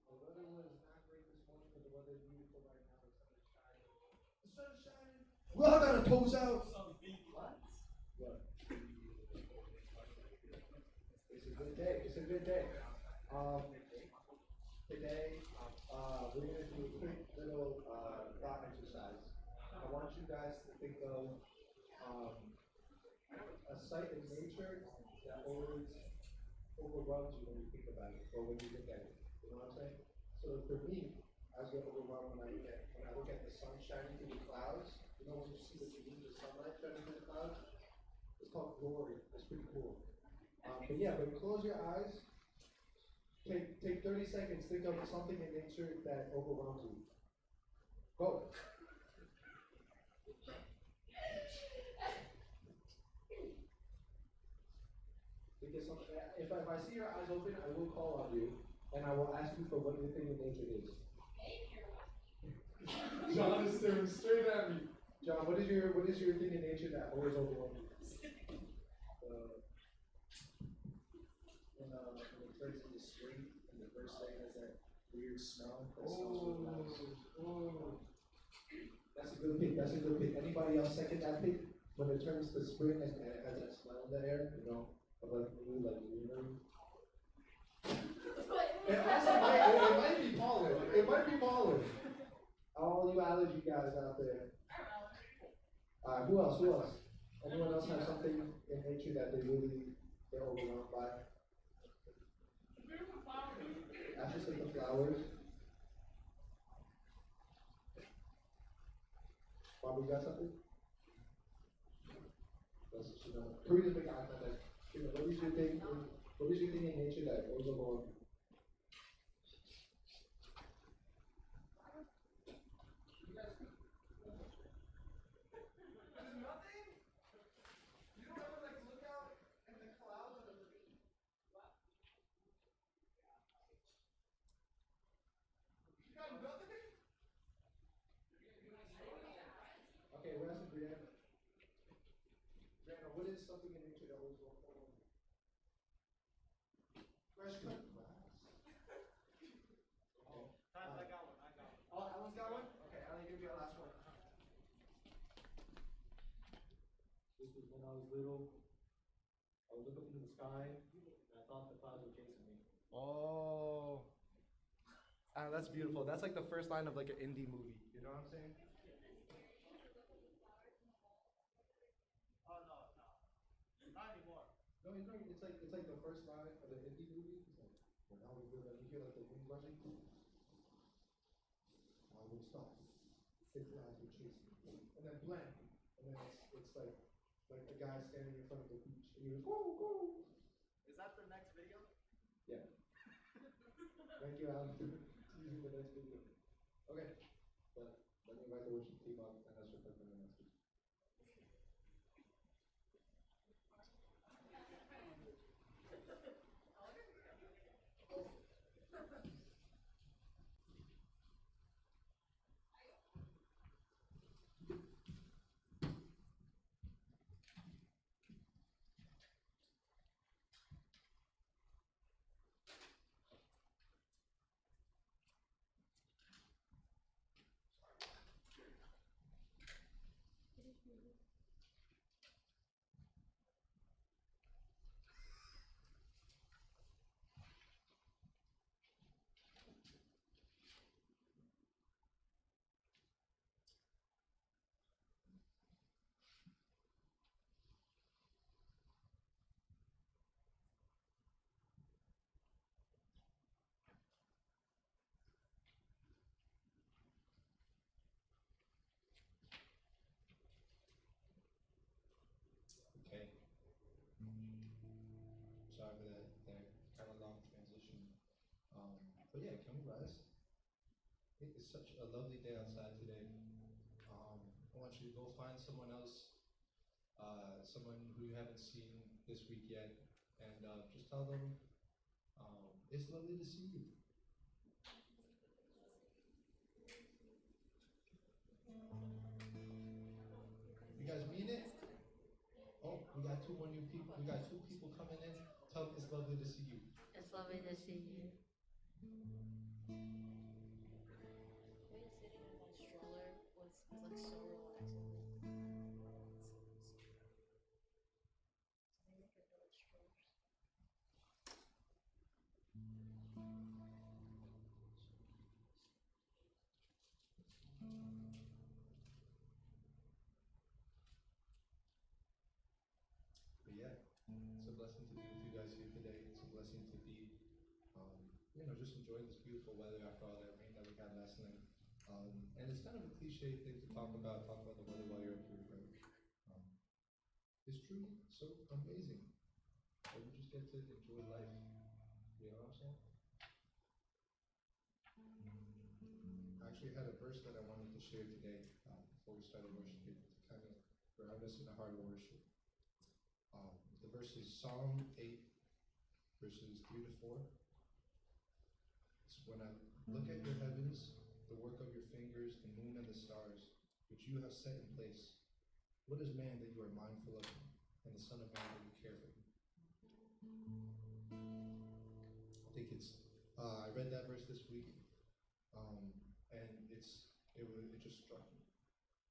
The weather was not great this morning, but the weather is beautiful right now. The sun is shining. The sun is shining. We all got our toes out. What? What? It's a good day. It's a good day. Today, we're going to do a quick little thought exercise. I want you guys to think of a sight in nature that always overwhelms you when you think about it or when you look at it. You know what I'm saying? So for me, I get overwhelmed when I look at the sun shining through the clouds. You know when you see the beams of sunlight shining through the clouds? It's called glory. It's pretty cool. But close your eyes. Take 30 seconds. Think of something in nature that overwhelms you. Go. Because if I see your eyes open, I will call on you, and I will ask you for what your thing in nature is. John is staring straight at me. John, what is your thing in nature that always overwhelms you? When it turns into spring, and the first day has that weird smell. That smells really nice. That's a good pick. That's a good pick. Anybody else second that pick? When it turns to spring and it has that smell in the air, you know, of like greenery. It might be pollen. It might be pollen. All you allergy guys out there. Who else? Anyone else have something in nature that they're overwhelmed by? I just think the flowers. Bob, you got something? That's what you know. Korea's big eye contact. What is your thing? What is your thing in nature that goes along? There's nothing. You don't ever like look out in the clouds of the sea. You got nothing? Okay, we're asking Brianna. Brianna, what is something in nature that always goes along? Fresh cut grass. Okay. I got one. Oh, Alan's got one? Okay, Alan, give me your last one. This was when I was little. I would look up into the sky, and I thought the clouds were chasing me. Oh. That's beautiful. That's like the first line of like an indie movie. You know what I'm saying? Oh no, not anymore. No, it's like the first line of an indie movie. It's like when I was little, you hear like the wind rushing. I would stop. Six clouds would chase me, and then blank, and then it's like the guy standing in front of the beach, and he goes, "Whoa, whoa." Is that the next video? Yeah. Thank you, Alan, for using the next video. Okay, but let me invite the worship team up, and let's prepare for the next week. Okay. Sorry for that kind of long transition. But yeah, can we rise? It is such a lovely day outside today. I want you to go find someone else, someone who you haven't seen this week yet, and just tell them it's lovely to see you. You guys mean it? Oh, we got two more new people. We got two people coming in. Tell them it's lovely to see you. It's lovely to see you. just enjoying this beautiful weather after all that rain that we had last night. And it's kind of a cliche thing to talk about the weather while you're up here, but um, it's truly so amazing that we just get to enjoy life. You know what I'm saying? I actually had a verse that I wanted to share today before we started worshiping to kind of ground us in a heart of worship. The verse is Psalm 8, verses 3 to 4. It's when I look at your heavens, the work of your fingers, the moon and the stars, which you have set in place. What is man that you are mindful of him, and the Son of Man that you care for him? I think I read that verse this week, and it just struck me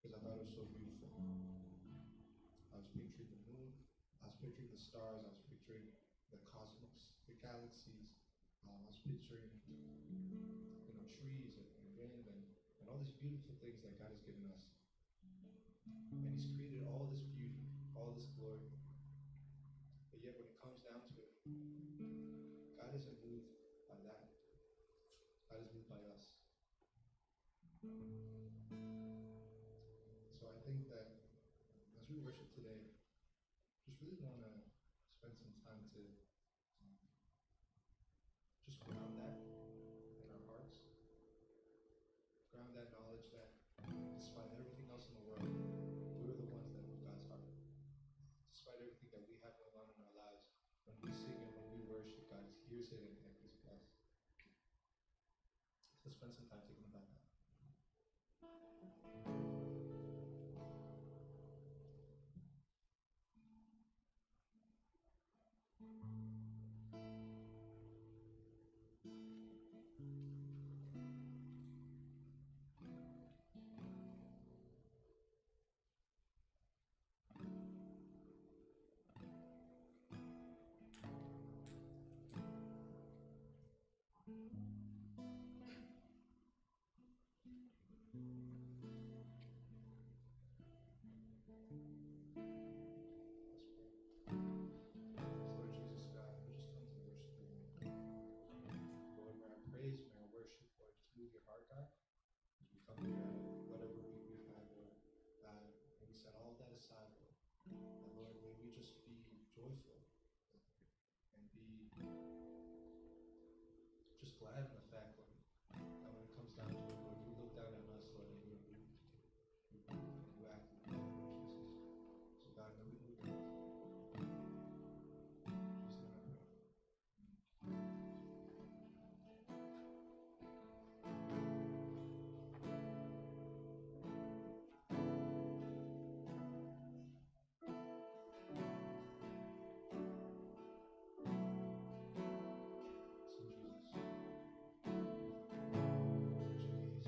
because I thought it was so beautiful. I was picturing the moon, I was picturing the stars, I was picturing the cosmos, the galaxies. I was picturing, trees and wind and all these beautiful things that God has given us. And He's created all this beauty, all this glory. But yet when it comes down to it, God isn't moved by that. God is moved by us. So I think that as we worship today, just really want to spend some time to just ground that in our hearts. Ground that knowledge that despite everything else in the world, we're the ones that move God's heart. Despite everything that we have going on in our lives, when we sing and when we worship, God hears it and hears us. So spend some time thinking about that. Lord Jesus, God, we just come to worship you, Lord, may our praise, may our worship, Lord, just move your heart, God. As we come here, whatever we've had, Lord, God, may we set all of that aside, Lord. And Lord, may we just be joyful and be just glad in the fact, Lord, that when it comes down to it, Lord, you look down on us, Lord, and you are moved. You act in love, Lord Jesus. So God, may we move in Jesus' name I pray. Sing Jesus. Jesus.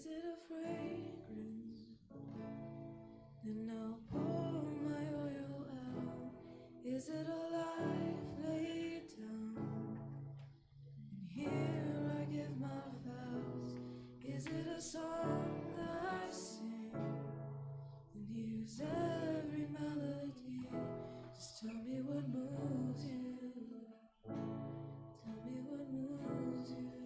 Is it a fragrance? Then I'll pour my oil out. Is it a life laid down? And here I give my vows. Is it a song that I sing? And here's every melody. Just tell me what moves you. Tell me what moves you.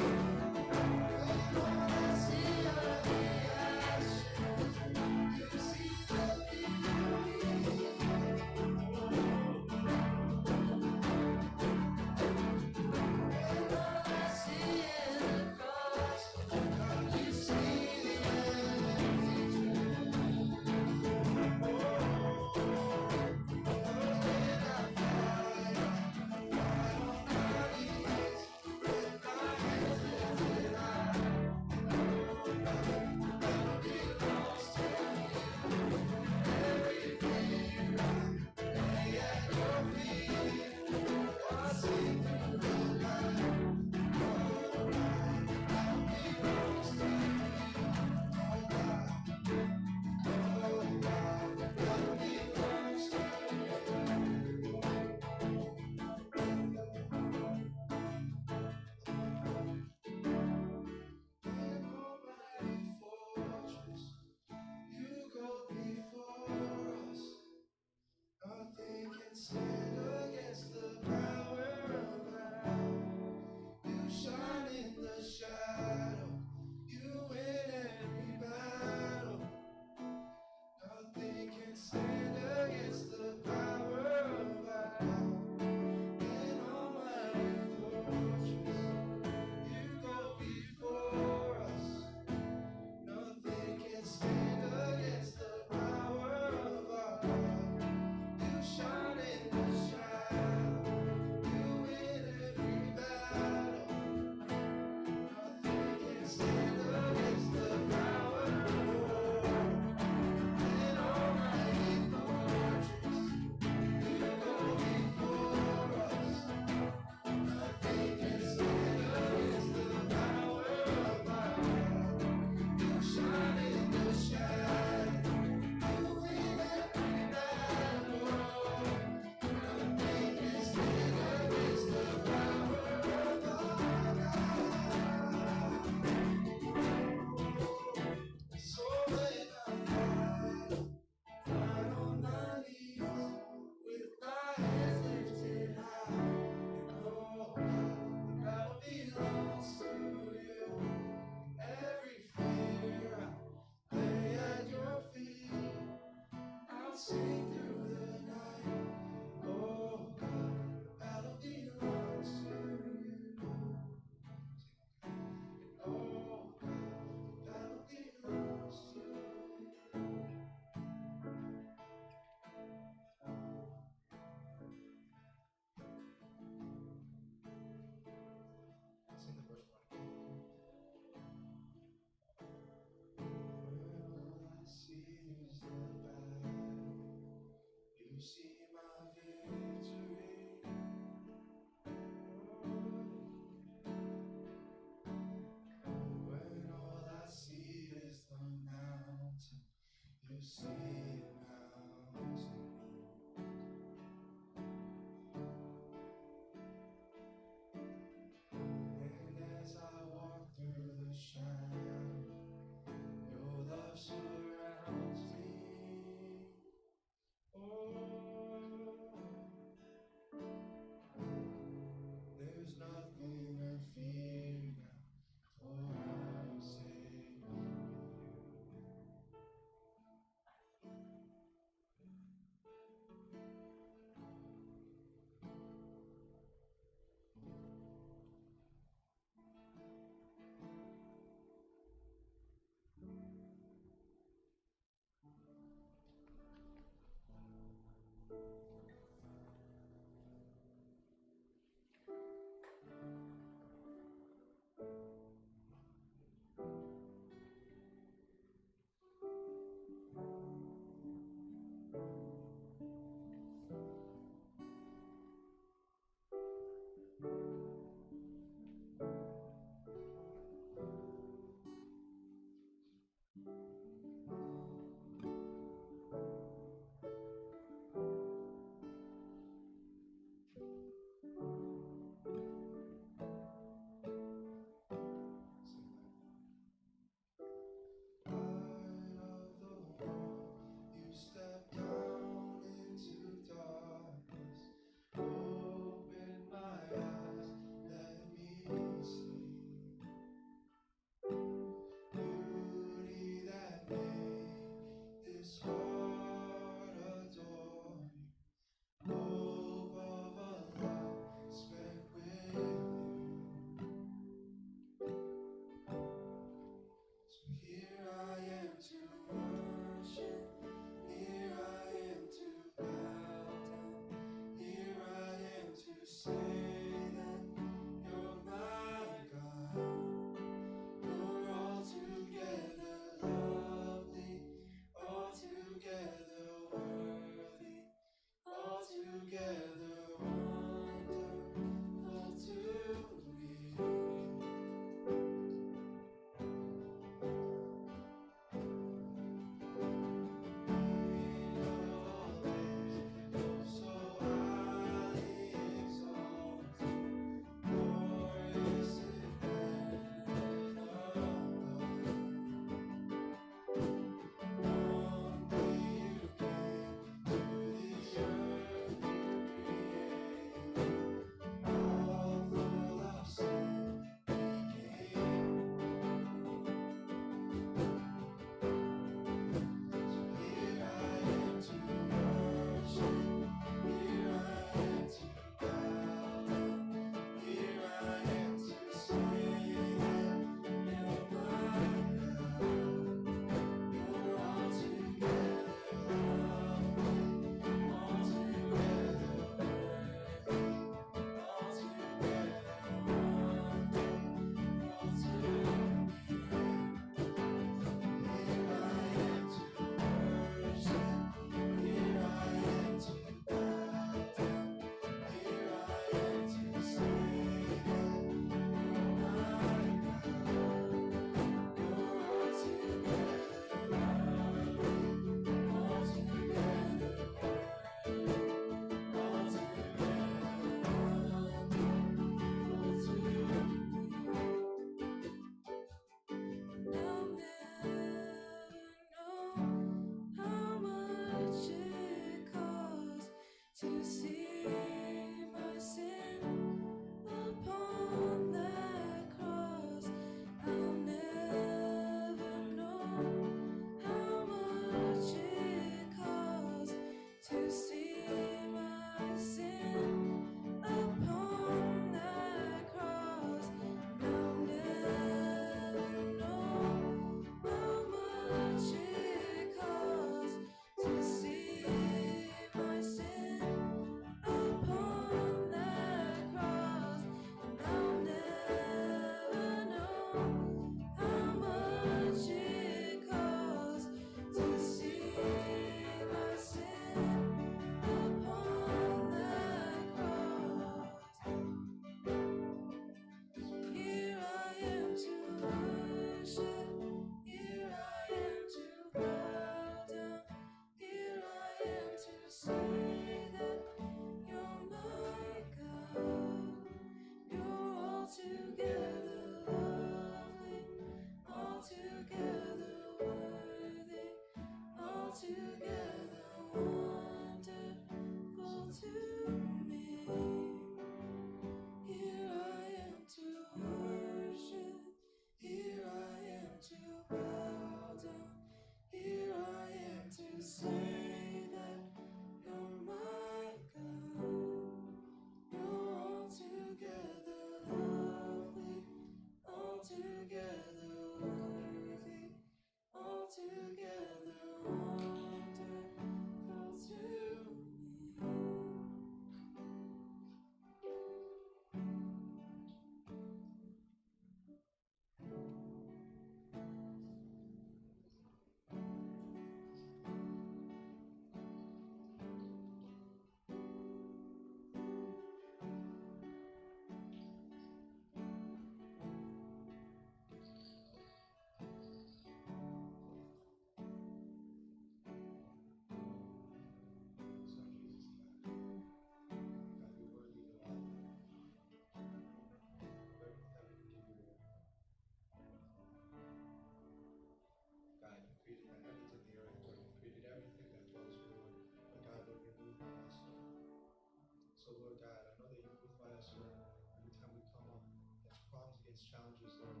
challenges, Lord,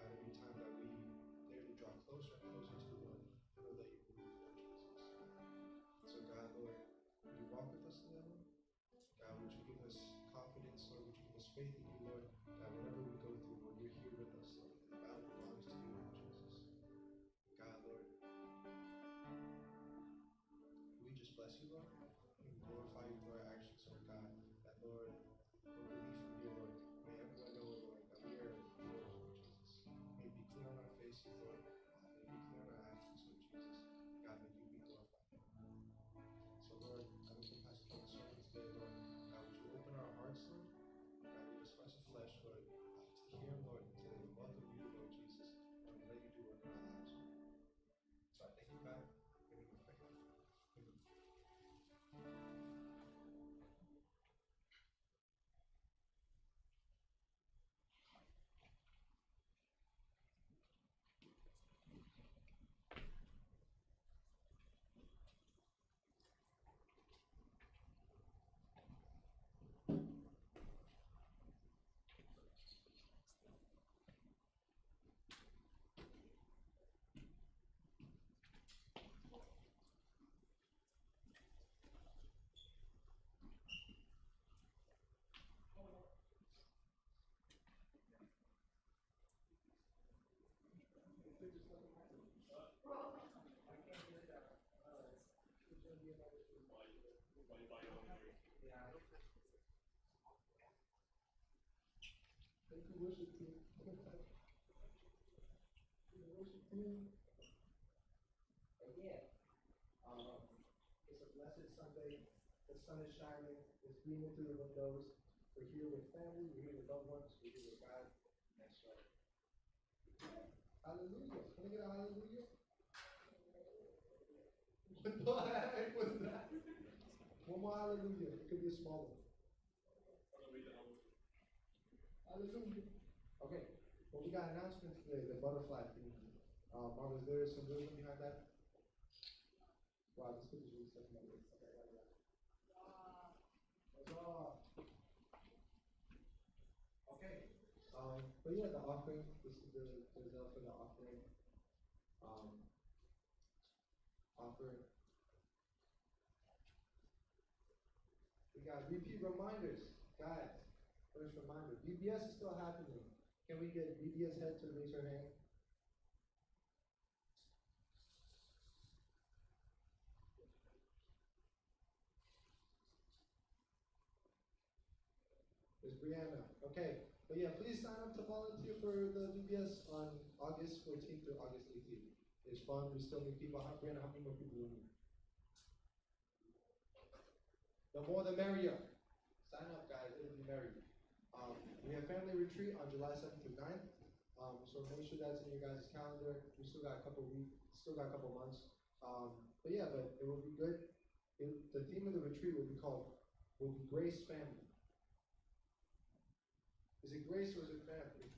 every time that we daily draw closer and closer to the Lord, I know that you move, Lord Jesus. So God, Lord, would you walk with us today, Lord? God, would you give us confidence, Lord? Would you give us faith in you, Lord? God, whatever we go through, Lord, you're here with us, Lord. The battle belongs to you, Lord Jesus. God, Lord, we just bless you, Lord. And we glorify you through our actions, Lord God. That, Lord, we believe from you, Lord. May everyone know, Lord, that we are yours, Lord Jesus. May it be clear on our faces, Lord. May it be clear on our actions, Lord Jesus. God, may you be glorified. So, Lord, I would pass upon the sermon today, Lord. God, would you open our hearts, Lord? God, give us hearts of flesh, Lord, to hear, Lord, to welcome you, Lord Jesus, and let you do work in our lives, Lord. So I thank you, God. In the name of faith. Amen. Thank you, worship team. Worship team. Again, it's a blessed Sunday. The sun is shining. It's beaming through the windows. We're here with family. We're here with loved ones. We're here with God. That's right. Hallelujah. Can I get a hallelujah? What the heck was that? One more hallelujah. It could be a small one. Hallelujah. Okay. Well, we got announcements today. The butterfly theme. Marv, is there some wisdom behind that? Wow, this kid is really stuck in my face. Okay, yeah. Okay. But yeah, the offering. This is the result for the offering. Offering. We got repeat reminders, guys. First reminder: VBS is still happening. Can we get VBS head to raise her hand? There's Brianna. Okay. But yeah, please sign up to volunteer for the VBS on August 14th through August 18th. It's fun. We still need people. Brianna, how many more people do we need? The more the merrier. Sign up, guys. It'll be merry. We have family retreat on July 7th through 9th. So make sure that's in your guys' calendar. We still got a couple weeks, still got a couple months. But it will be good. The theme of the retreat will be Grace Family. Is it grace or is it family?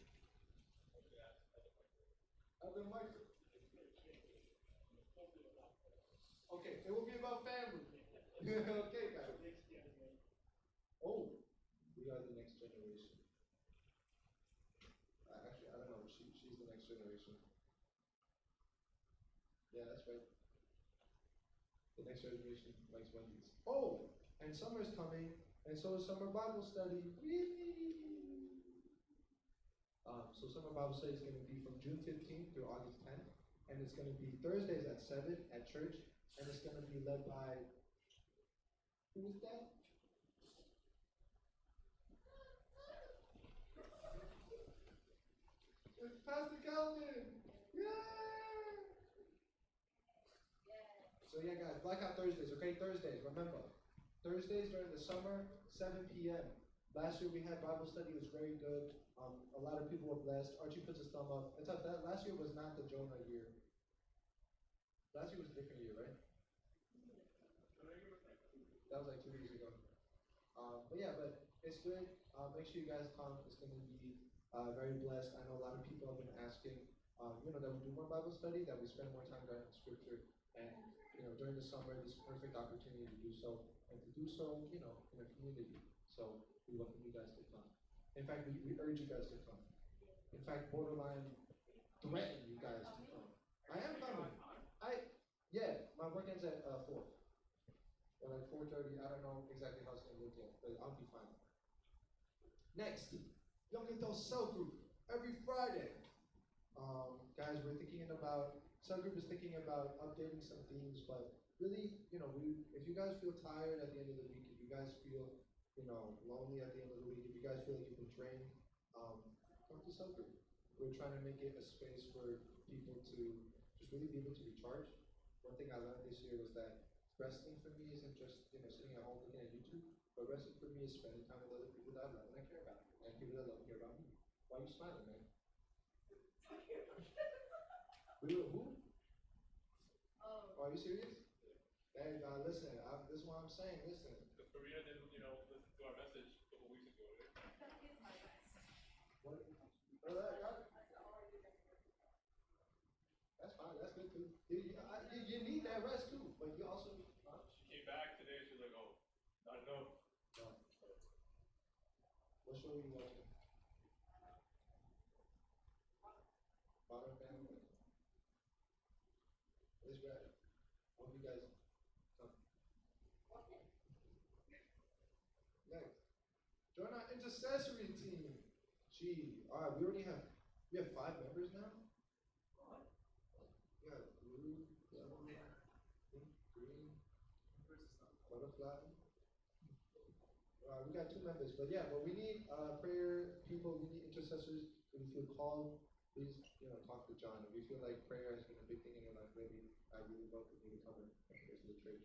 Other Michael. Okay, it will be about family. Okay, guys. Oh, we are the next generation. Actually, I don't know. She's the next generation. Yeah, that's right. The next generation likes Wendy's. Oh, and summer's coming, and so is summer Bible study. So summer Bible study is going to be from June 15th through August 10th, and it's going to be Thursdays at 7 at church, and it's going to be led by, who is that? It's Pastor Calvin! Yay! So yeah guys, Blackout Thursdays, okay? Thursdays, remember. Thursdays during the summer, 7 p.m. Last year we had Bible study, it was very good. A lot of people were blessed. Archie puts his thumb up. It's like that last year was not the Jonah year. Last year was a different year, right? That was like 2 years ago. But it's good. Make sure you guys come. It's going to be very blessed. I know a lot of people have been asking, that we do more Bible study, that we spend more time going in Scripture, and during the summer, this is a perfect opportunity to do so, and to do so, in a community. So we welcome you guys to come. In fact, we urge you guys to come. in fact, borderline threaten you guys to come. I am coming. Yeah, my work ends at 4. Or like 4:30. I don't know exactly how it's gonna look yet, but I'll be fine. Next, Young Adult Cell Group every Friday. Guys, we're thinking about cell group is thinking about updating some themes, but really, if you guys feel tired at the end of the week, if you guys feel, lonely at the end of the week, if you guys feel like you've been drained, come to cell group. We're trying to make it a space for people to just really be able to recharge. One thing I learned this year was that resting for me isn't just sitting at home looking at YouTube, but resting for me is spending time with other people that I love and I care about, and people that love and care about me. Why are you smiling, man? Who? Oh, are you serious? Hey, listen. This is what I'm saying. Listen. Because Korea didn't, listen to our message a couple weeks ago, right? What? That's fine. That's good too. You need that rest too, but you also. She came back today. She's like, "Oh, not enough." No. What show are you watching? Modern Family. It's great. Hope you guys come. Next, join our intercessory team. Gee, all right. We have 5 members now. We got blue, yellow, pink, green, butterfly. We got 2 members, but we need prayer people. We need intercessors. If you feel called, please, talk to John. If you feel like prayer has been a big thing in your life lately, I really welcome you to come and pray for the church.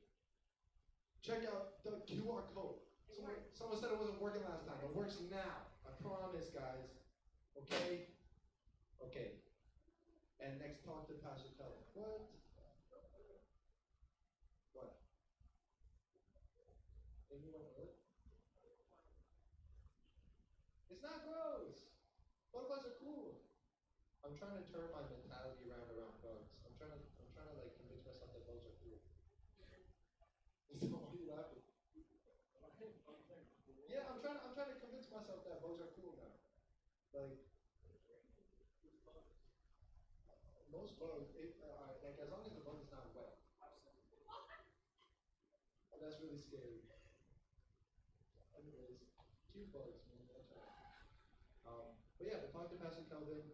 Check out the QR code. Someone said it wasn't working last time. It works now. I promise, guys. Okay? Okay. And next, talk to Pastor Kelly. What? What? Anyone else? It's not gross. Butterflies are cool. I'm trying to turn my mentality around bugs. I'm trying to like convince myself that bugs are cool. So why are you laughing? Yeah, I'm trying to convince myself that bugs are cool now. Like most bugs, like as long as the bug is not wet. And that's really scary. Anyways, cute bugs, man. That's right. But talk to Pastor Kelvin.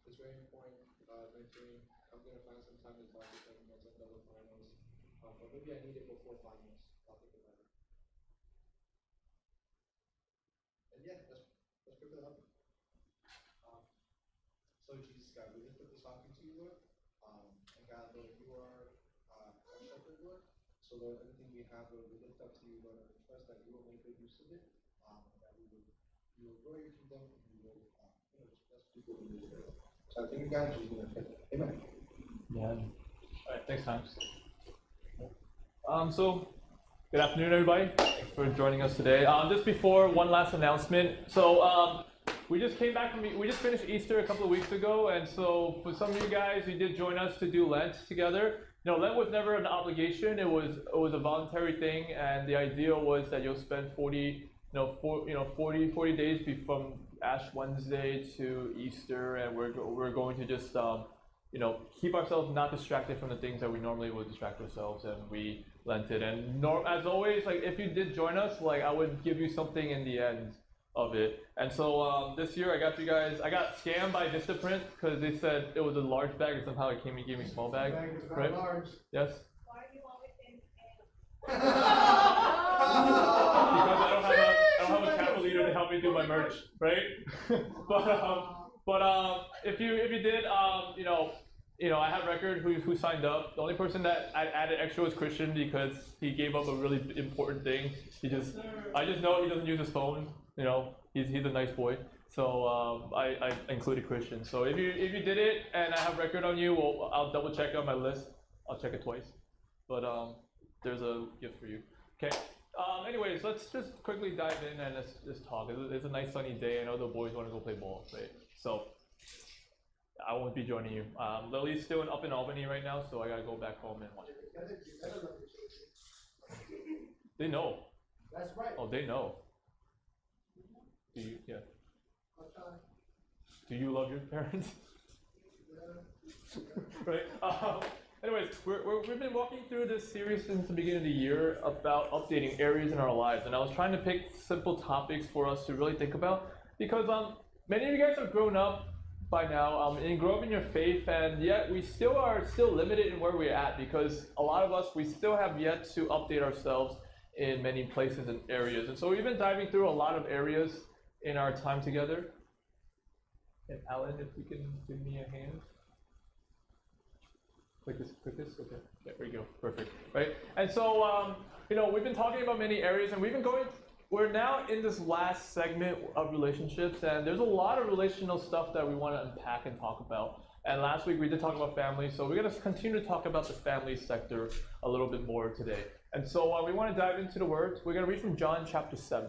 It's very important. Mentoring. I'm gonna find some time to talk with him once I'm done with finals. But maybe I need it before finals. I'll think about it. And let's pray for the help. So Jesus, God, we lift up this offering to you, Lord. And God, Lord, you are our shepherd, Lord. So Lord, everything we have, Lord, we lift up to you, Lord, and we trust that you will make good use of it. And that you will grow your kingdom and you will just bless people in this world. So I think God is going to pray. Amen. Yeah. All right. Thanks, Hans. So good afternoon, everybody. Thanks for joining us today. Just before, one last announcement. So we just finished Easter a couple of weeks ago, and so for some of you guys, you did join us to do Lent together. Lent was never an obligation. It was a voluntary thing, and the idea was that you'll spend 40 days from Ash Wednesday to Easter, and we're going to just keep ourselves not distracted from the things that we normally would distract ourselves, and we Lented. And as always, like if you did join us, like I would give you something in the end of it. And so this year I got scammed by Vistaprint because they said it was a large bag and somehow it gave me a small bag. Right? Large. Yes. Why do you always think Because I don't have a capital leader to help me do my merch, right? but if you did I have record who signed up. The only person that I added extra was Christian because he gave up a really important thing. I just know he doesn't use his phone. He's a nice boy. So I included Christian. So if you did it and I have record on you, well, I'll double check on my list. I'll check it twice. But there's a gift for you. Okay. Anyways, let's just quickly dive in and let's just talk. It's a nice sunny day. I know the boys want to go play ball, right? So I won't be joining you. Lily's still up in Albany right now, so I gotta go back home and watch it. They know. That's right. Oh, they know. Do you? Yeah. I'll try. Do you love your parents? Right? Anyways, we've been walking through this series since the beginning of the year about updating areas in our lives, and I was trying to pick simple topics for us to really think about, because many of you guys have grown up by now and grow up in your faith, and yet we still are limited in where we're at, because a lot of us, we still have yet to update ourselves in many places and areas. And so we've been diving through a lot of areas in our time together. And Alan, if you can give me a hand. Click this, okay, there we go, perfect, right? And so, we've been talking about many areas, and we're now in this last segment of relationships, and there's a lot of relational stuff that we want to unpack and talk about. And last week we did talk about family, so we're going to continue to talk about the family sector a little bit more today. And so we want to dive into the Word. We're going to read from John chapter 7.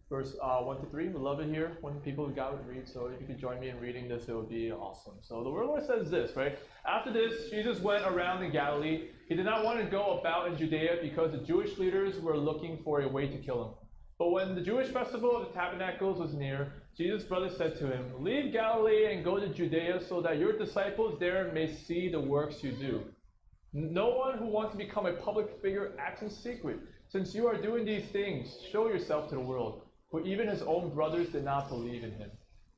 Verse 1 to 3, we love it here when people of God would read, so if you could join me in reading this, it would be awesome. So the word of the Lord says this, right? After this, Jesus went around in Galilee. He did not want to go about in Judea because the Jewish leaders were looking for a way to kill him. But when the Jewish festival of the Tabernacles was near, Jesus' brothers said to him, "Leave Galilee and go to Judea so that your disciples there may see the works you do. No one who wants to become a public figure acts in secret. Since you are doing these things, show yourself to the world." For even his own brothers did not believe in him.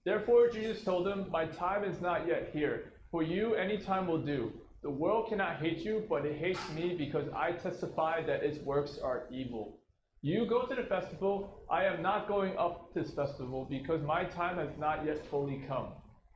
Therefore Jesus told them, "My time is not yet here. For you, any time will do. The world cannot hate you, but it hates me because I testify that its works are evil. You go to the festival. I am not going up to this festival because my time has not yet fully come."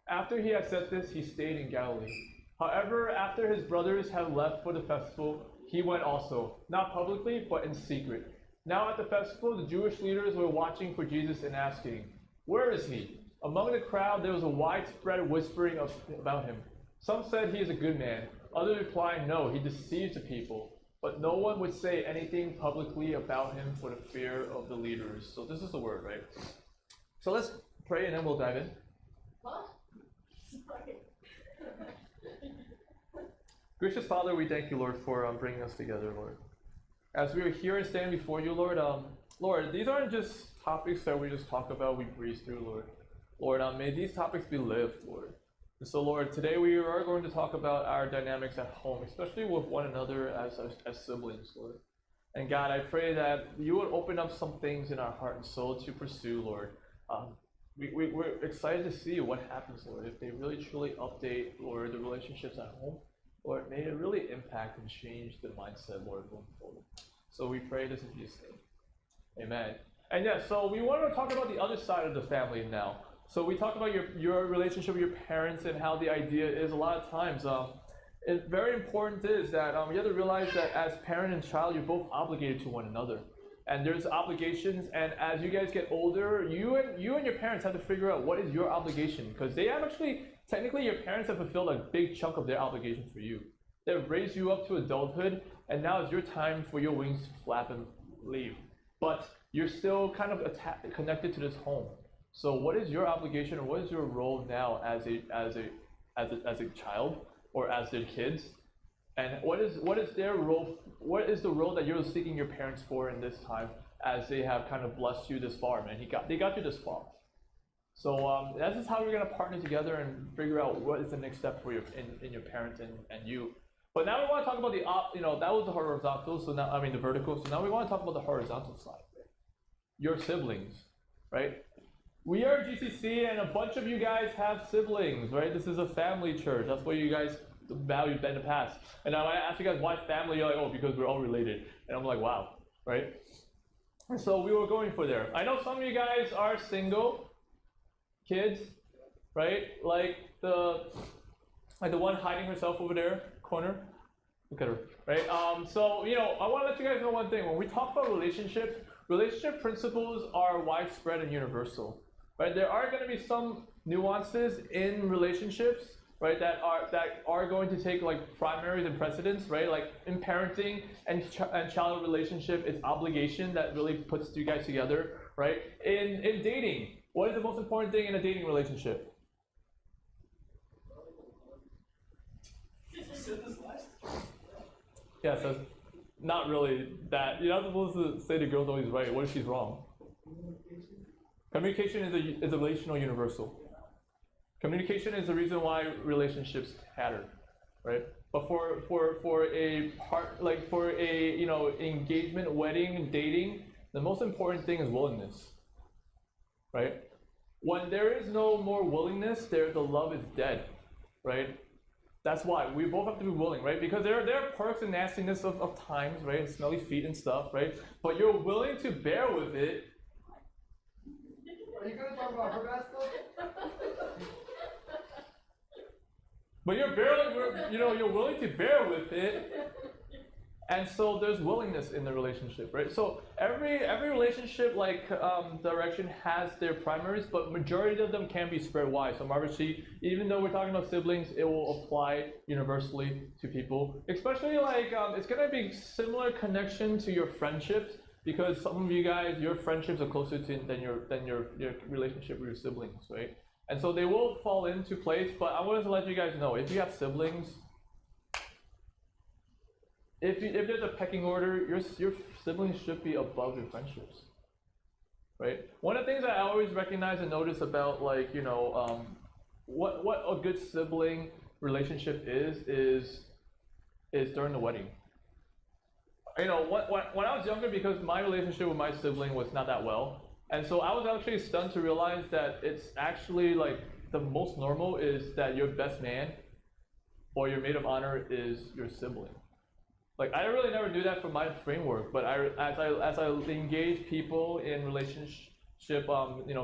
After he had said this, he stayed in Galilee. However, after his brothers had left for the festival, he went also, not publicly, but in secret. Now at the festival, the Jewish leaders were watching for Jesus and asking, "Where is he?" Among the crowd, there was a widespread whispering about him. Some said he is a good man. Others replied, "No, he deceives the people." But no one would say anything publicly about him for the fear of the leaders. So this is the word, right? So let's pray and then we'll dive in. Gracious Father, we thank you, Lord, for bringing us together, Lord. As we are here and standing before you, Lord, Lord, these aren't just topics that we just talk about, we breeze through, Lord. Lord, may these topics be lived, Lord. And so, Lord, today we are going to talk about our dynamics at home, especially with one another as siblings, Lord. And God, I pray that you would open up some things in our heart and soul to pursue, Lord. We're excited to see what happens, Lord, if they really truly update, Lord, the relationships at home. Lord, may it really impact and change the mindset, Lord, going forward. So we pray this in Jesus' name. Amen. And yeah, so we want to talk about the other side of the family now. So we talk about your relationship with your parents and how the idea is a lot of times, it's very important is that you have to realize that as parent and child, you're both obligated to one another. And there's obligations, and as you guys get older, you and your parents have to figure out what is your obligation, because they have actually, technically your parents have fulfilled a big chunk of their obligation for you. They've raised you up to adulthood, and now it's your time for your wings to flap and leave. But you're still kind of connected to this home. So what is your obligation, or what is your role now as a child or as their kids? And what is their role? What is the role that you're seeking your parents for in this time, as they have kind of blessed you this far, man? They got you this far. So this is how we're gonna partner together and figure out what is the next step for in your parents and you. But now we want to talk about that was the horizontal. So now the vertical. So now we want to talk about the horizontal side. Your siblings, right? We are GCC, and a bunch of you guys have siblings, right? This is a family church. That's what you guys valued in the past. And now I ask you guys why family, you're like, oh, because we're all related. And I'm like, wow, right? And so we were going for there. I know some of you guys are single kids, right? Like the one hiding herself over there, corner. Look at her, right? So I want to let you guys know one thing. When we talk about relationships, relationship principles are widespread and universal, right? There are going to be some nuances in relationships, right, that are going to take like primaries and precedence, right? Like in parenting and child relationship, it's obligation that really puts you guys together, right? In dating, what is the most important thing in a dating relationship? Yeah, so not really that. You're not supposed to say the girl's always right. What if she's wrong? Communication is a relational universal. Communication is the reason why relationships tatter, right? But for a part, like for a engagement, wedding, dating, the most important thing is willingness, right? When there is no more willingness, the love is dead, right? That's why we both have to be willing, right? Because there are perks and nastiness of times, right? Smelly feet and stuff, right? But you're willing to bear with it. Are you gonna talk about her bad stuff? But you're willing to bear with it, and so there's willingness in the relationship, right? So every relationship direction has their primaries, but majority of them can be spread wide. So Marvacy, even though we're talking about siblings, it will apply universally to people. Especially it's gonna be similar connection to your friendships, because some of you guys, your friendships are closer than your relationship with your siblings, right? And so they will fall into place, but I wanted to let you guys know, if you have siblings, if there's a pecking order, your siblings should be above your friendships, right? One of the things I always recognize and notice about what a good sibling relationship is during the wedding. When I was younger, because my relationship with my sibling was not that well, and so I was actually stunned to realize that it's actually the most normal is that your best man or your maid of honor is your sibling. I really never knew that from my framework, but as I engage people in relationship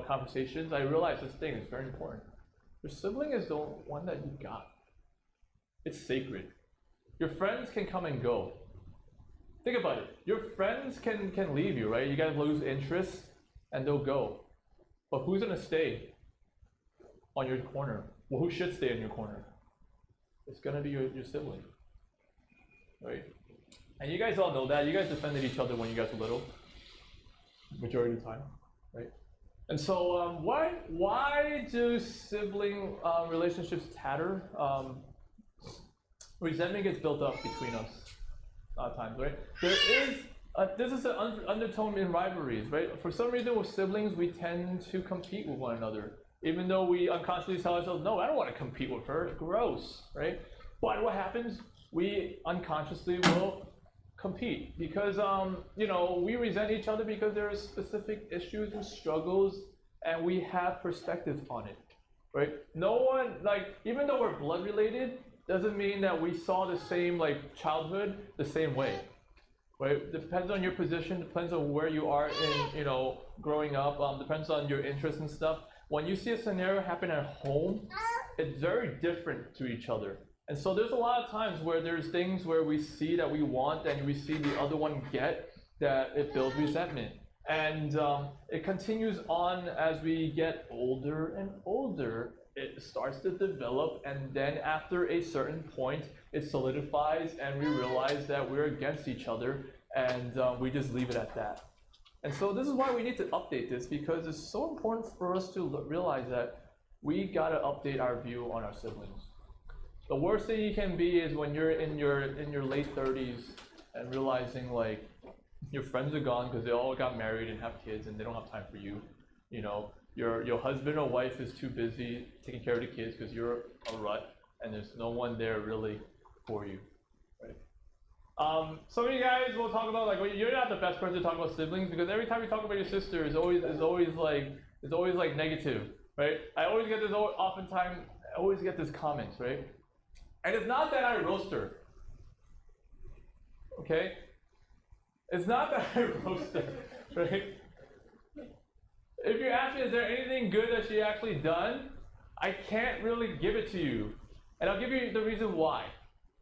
conversations, I realized this thing is very important. Your sibling is the one that you got. It's sacred. Your friends can come and go. Think about it. Your friends can leave you, right? You guys lose interest and they'll go. But who's gonna stay on your corner? Well, who should stay in your corner? It's gonna be your sibling, right? And you guys all know that. You guys defended each other when you guys were little, majority of the time, right? And so why do sibling relationships tatter? Resentment gets built up between us a lot of times, right? This is an undertone in rivalries, right? For some reason with siblings, we tend to compete with one another. Even though we unconsciously tell ourselves, no, I don't want to compete with her, gross, right? But what happens, we unconsciously will compete because, we resent each other because there are specific issues and struggles and we have perspectives on it, right? No one, even though we're blood related, doesn't mean that we saw the same, childhood the same way. Right? Depends on your position, depends on where you are in, growing up, depends on your interests and stuff. When you see a scenario happen at home, it's very different to each other. And so there's a lot of times where there's things where we see that we want and we see the other one get, that it builds resentment. And it continues on as we get older and older. It starts to develop, and then after a certain point, it solidifies, and we realize that we're against each other, and we just leave it at that. And so this is why we need to update this, because it's so important for us to realize that we gotta update our view on our siblings. The worst thing you can be is when you're in your late 30s and realizing your friends are gone because they all got married and have kids, and they don't have time for you. Your husband or wife is too busy taking care of the kids because you're a rut and there's no one there really for you, right? Some of you guys will talk about you're not the best person to talk about siblings, because every time you talk about your sister it's always negative, right? I always get this comments, right? And it's not that I roast her, okay? It's not that I roast her, right? If you ask me, is there anything good that she actually done? I can't really give it to you. And I'll give you the reason why.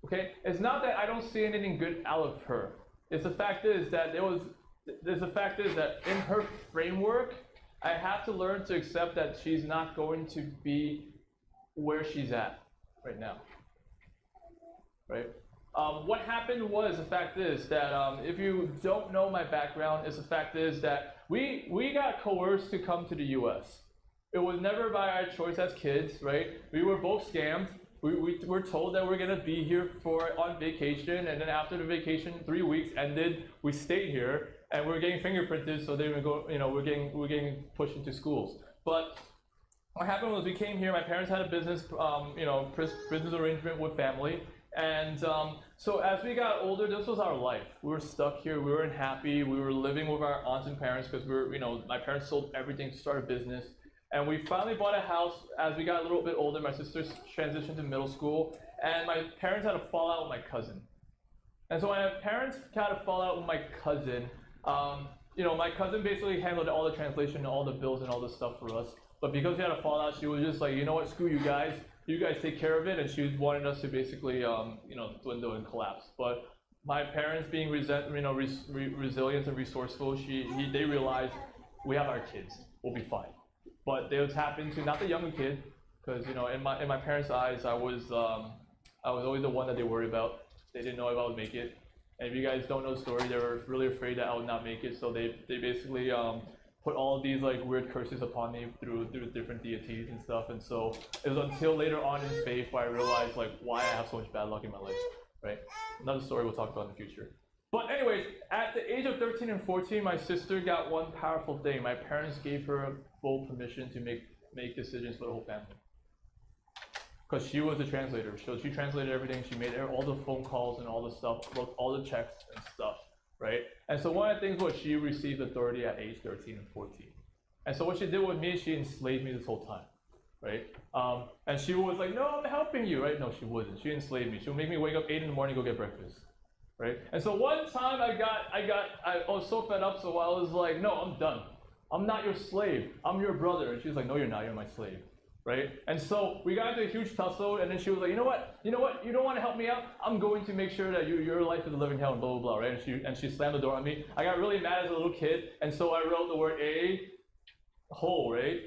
Okay? It's not that I don't see anything good out of her. The fact is that in her framework, I have to learn to accept that she's not going to be where she's at right now. Right? What happened was, the fact is that if you don't know my background, the fact is that we got coerced to come to the US. It was never by our choice as kids, right? We were both scammed. We were told that we're gonna be here on vacation, and then after the vacation, 3 weeks ended, we stayed here, and we're getting fingerprinted, so they would go, we're getting pushed into schools. But what happened was we came here. My parents had a business, business arrangement with family, and so as we got older, this was our life. We were stuck here. We weren't happy. We were living with our aunts and parents because my parents sold everything to start a business, and we finally bought a house as we got a little bit older. My sister transitioned to middle school, and my parents had a fallout with my cousin. And so when my parents had a fallout with my cousin, my cousin basically handled all the translation, all the bills, and all the stuff for us. But because we had a fallout, she was just like, you know what, screw you guys take care of it, and she wanted us to basically, dwindle and collapse. But my parents being resilient and resourceful, they realized we have our kids, we'll be fine. But they would tap into not the younger kid, because in my parents' eyes, I was always the one that they worried about. They didn't know if I would make it. And if you guys don't know the story, they were really afraid that I would not make it, so they basically put all of these like weird curses upon me through different deities and stuff. And so it was until later on in faith where I realized like why I have so much bad luck in my life, right? Another story we'll talk about in the future. But anyways, at the age of 13 and 14, my sister got one powerful thing. My parents gave her full permission to make decisions for the whole family. Because she was a translator, so she translated everything. She made all the phone calls and all the stuff, wrote all the checks and stuff, right? And so one of the things was she received authority at age 13 and 14. And so what she did with me, she enslaved me this whole time, right? And she was like, no, I'm helping you, right? No, she wasn't. She enslaved me. She would make me wake up 8 in the morning, go get breakfast, right? And so one time I was so fed up, so I was like, no, I'm done. I'm not your slave. I'm your brother. And she was like, no, you're not. You're my slave. Right? And so we got into a huge tussle, and then she was like, you know what, you don't want to help me out? I'm going to make sure that your life is a living hell and blah, blah, blah, right? And she slammed the door on me. I got really mad as a little kid, and so I wrote the word hole, right?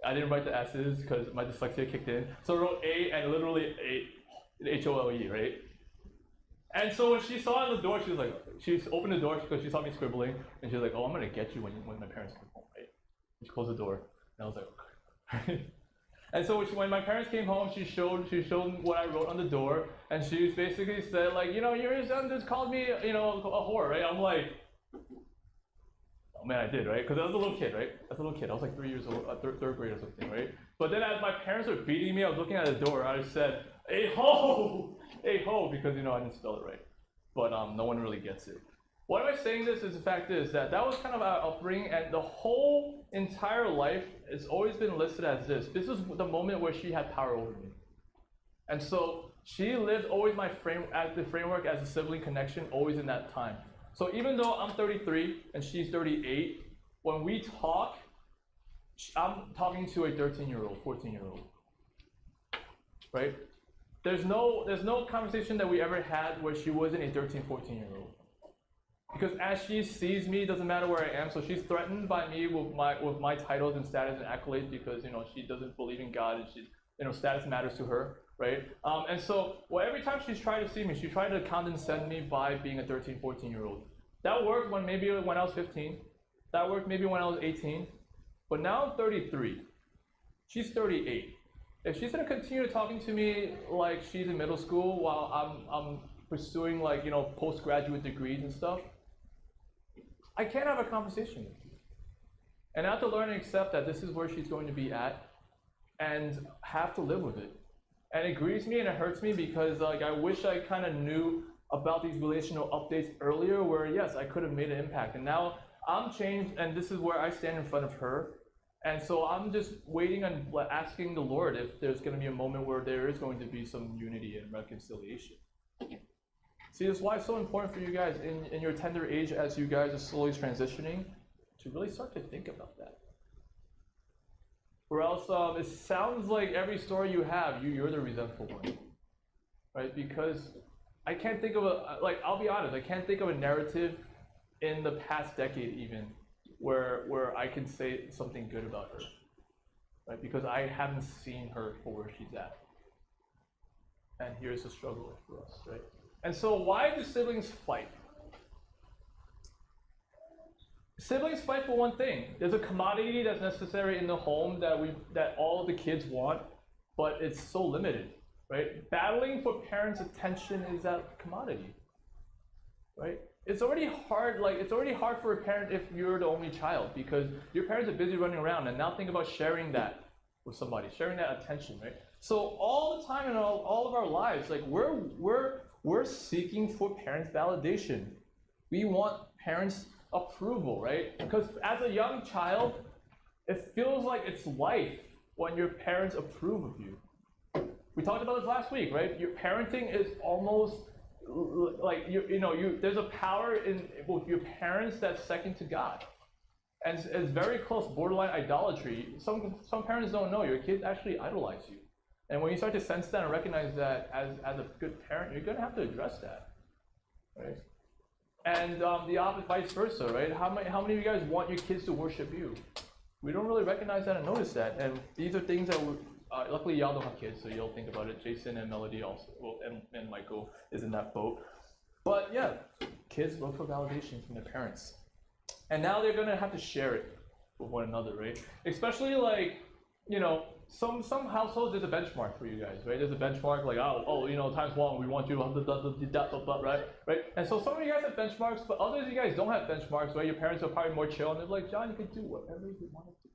I didn't write the S's because my dyslexia kicked in. So I wrote A and literally H-O-L-E, right? And so when she saw the door, she opened the door because she saw me scribbling, and she was like, oh, I'm going to get you when my parents come home, right? She closed the door, and I was like, okay. And so when my parents came home, she showed what I wrote on the door, and she basically said like, your son just called me, a whore, right? I'm like, oh man, I did, right? Because I was a little kid, right? I was like 3 years old, third grade or something, right? But then as my parents were beating me, I was looking at the door, I said, hey ho, because I didn't spell it right. But no one really gets it. Why am I saying this is the fact is that was kind of our upbringing, and the whole entire life has always been listed as this. This is the moment where she had power over me. And so she lived always the framework as a sibling connection, always in that time. So even though I'm 33 and she's 38, when we talk, I'm talking to a 13-year-old, 14-year-old, right? There's no conversation that we ever had where she wasn't a 13, 14-year-old. Because as she sees me, it doesn't matter where I am, so she's threatened by me with my titles and status and accolades because she doesn't believe in God, and status matters to her, right? And so every time she's tried to see me, she tried to condescend me by being a 13, 14-year-old. That worked when I was 15. That worked maybe when I was 18. But now I'm 33. She's 38. If she's gonna continue talking to me like she's in middle school while I'm pursuing postgraduate degrees and stuff, I can't have a conversation with you. And I have to learn and accept that this is where she's going to be at and have to live with it. And it grieves me and it hurts me because I wish I kind of knew about these relational updates earlier where yes, I could have made an impact. And now I'm changed and this is where I stand in front of her. And so I'm just waiting and asking the Lord if there's going to be a moment where there is going to be some unity and reconciliation. See, that's why it's so important for you guys in your tender age as you guys are slowly transitioning to really start to think about that. Or else it sounds like every story you have, you're the resentful one, right? Because I can't think of I'll be honest, I can't think of a narrative in the past decade even where I can say something good about her, right? Because I haven't seen her for where she's at. And here's the struggle for us, right? And so why do siblings fight? Siblings fight for one thing. There's a commodity that's necessary in the home that all of the kids want, but it's so limited, right? Battling for parents' attention is that commodity, right? it's already hard. Like it's already hard for a parent if you're the only child because your parents are busy running around, and now think about sharing that with somebody, sharing that attention, right? So all the time in all of our lives, like we're seeking for parents' validation. We want parents' approval, right? Because as a young child, it feels like it's life when your parents approve of you. We talked about this last week, right? Your parenting is almost like there's a power with your parents that's second to God, and it's very close, borderline idolatry. Some parents don't know your kids actually idolize you, and when you start to sense that and recognize that as a good parent, you're gonna have to address that, right? And the opposite, vice versa, right? How many of you guys want your kids to worship you? We don't really recognize that and notice that, and these are things that luckily y'all don't have kids, so you'll think about it. Jason and Melody also, and Michael is in that boat. But yeah, kids look for validation from their parents, and now they're gonna have to share it with one another, right? Especially like, some households there's a benchmark for you guys, right? There's a benchmark like times one we want you right? And so some of you guys have benchmarks, but others of you guys don't have benchmarks, right? Your parents are probably more chill, and they're like, John, you can do whatever you want to do.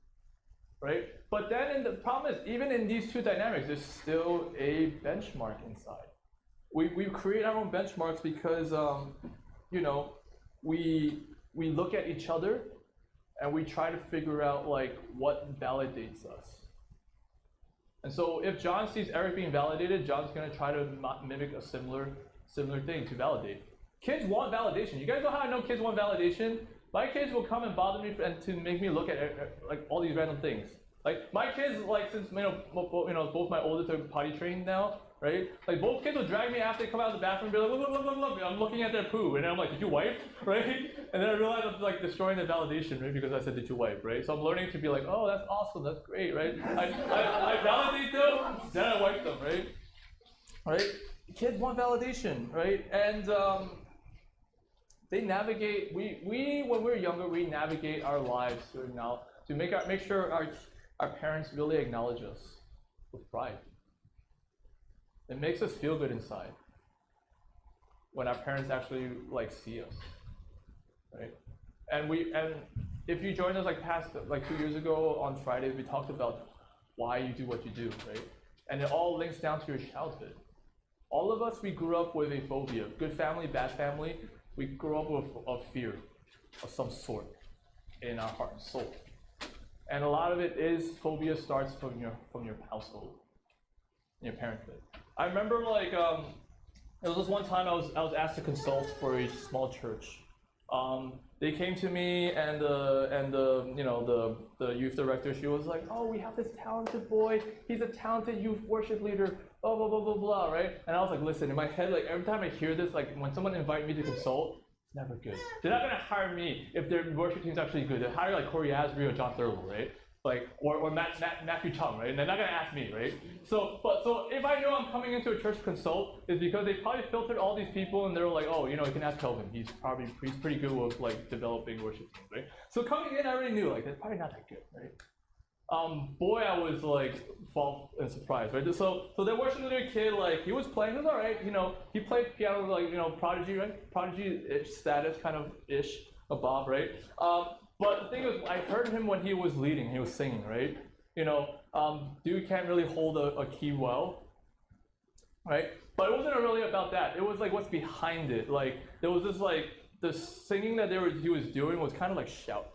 Right? But then the problem is, even in these two dynamics, there's still a benchmark inside. We create our own benchmarks because we look at each other and we try to figure out like what validates us. And so if John sees Eric being validated, John's gonna try to mimic a similar thing to validate. Kids want validation. You guys know how I know kids want validation? My kids will come and bother me and to make me look at like all these random things. Like my kids, like since both my oldest are potty trained now, right? Like both kids will drag me after they come out of the bathroom and be like, look, I'm looking at their poo, and I'm like, did you wipe, right? And then I realize I'm like destroying the validation, right? Because I said, did you wipe, right? So I'm learning to be like, oh, that's awesome, that's great, right? I validate them, then I wipe them, right? Right? Kids want validation, right? And they navigate. We when we're younger, we navigate our lives to make sure our parents really acknowledge us with pride. It makes us feel good inside when our parents actually like see us, right? And if you joined us like 2 years ago on Fridays, we talked about why you do what you do, right? And it all links down to your childhood. All of us, we grew up with a phobia. Good family, bad family. We grew up with a fear of some sort in our heart and soul. And a lot of it is phobia starts from your household, your parenthood. I remember there was this one time I was asked to consult for a small church. They came to me and the youth director, she was like, oh, we have this talented boy, he's a talented youth worship leader, blah blah blah blah blah, right? And I was like, listen, in my head, like every time I hear this, like when someone invites me to consult, it's never good. They're not gonna hire me if their worship team's actually good. They hire like Corey Asbury or John Thurlow, right? Like or Matthew Chung, right? And they're not gonna ask me, right? So if I know I'm coming into a church to consult, it's because they probably filtered all these people and they're like, oh, you can ask Kelvin. He's pretty good with like developing worship teams, right? So coming in, I already knew like they're probably not that good, right? Boy, I was like fall and surprised, right? So their worship leader kid, like he was playing, he was all right, he played piano like prodigy, right? Prodigy-ish status, kind of ish, a Bob, right? But the thing is, I heard him when he was leading, he was singing, right? Dude can't really hold a key well, right? But it wasn't really about that. It was like what's behind it. Like there was this like the singing that he was doing was kind of like shout.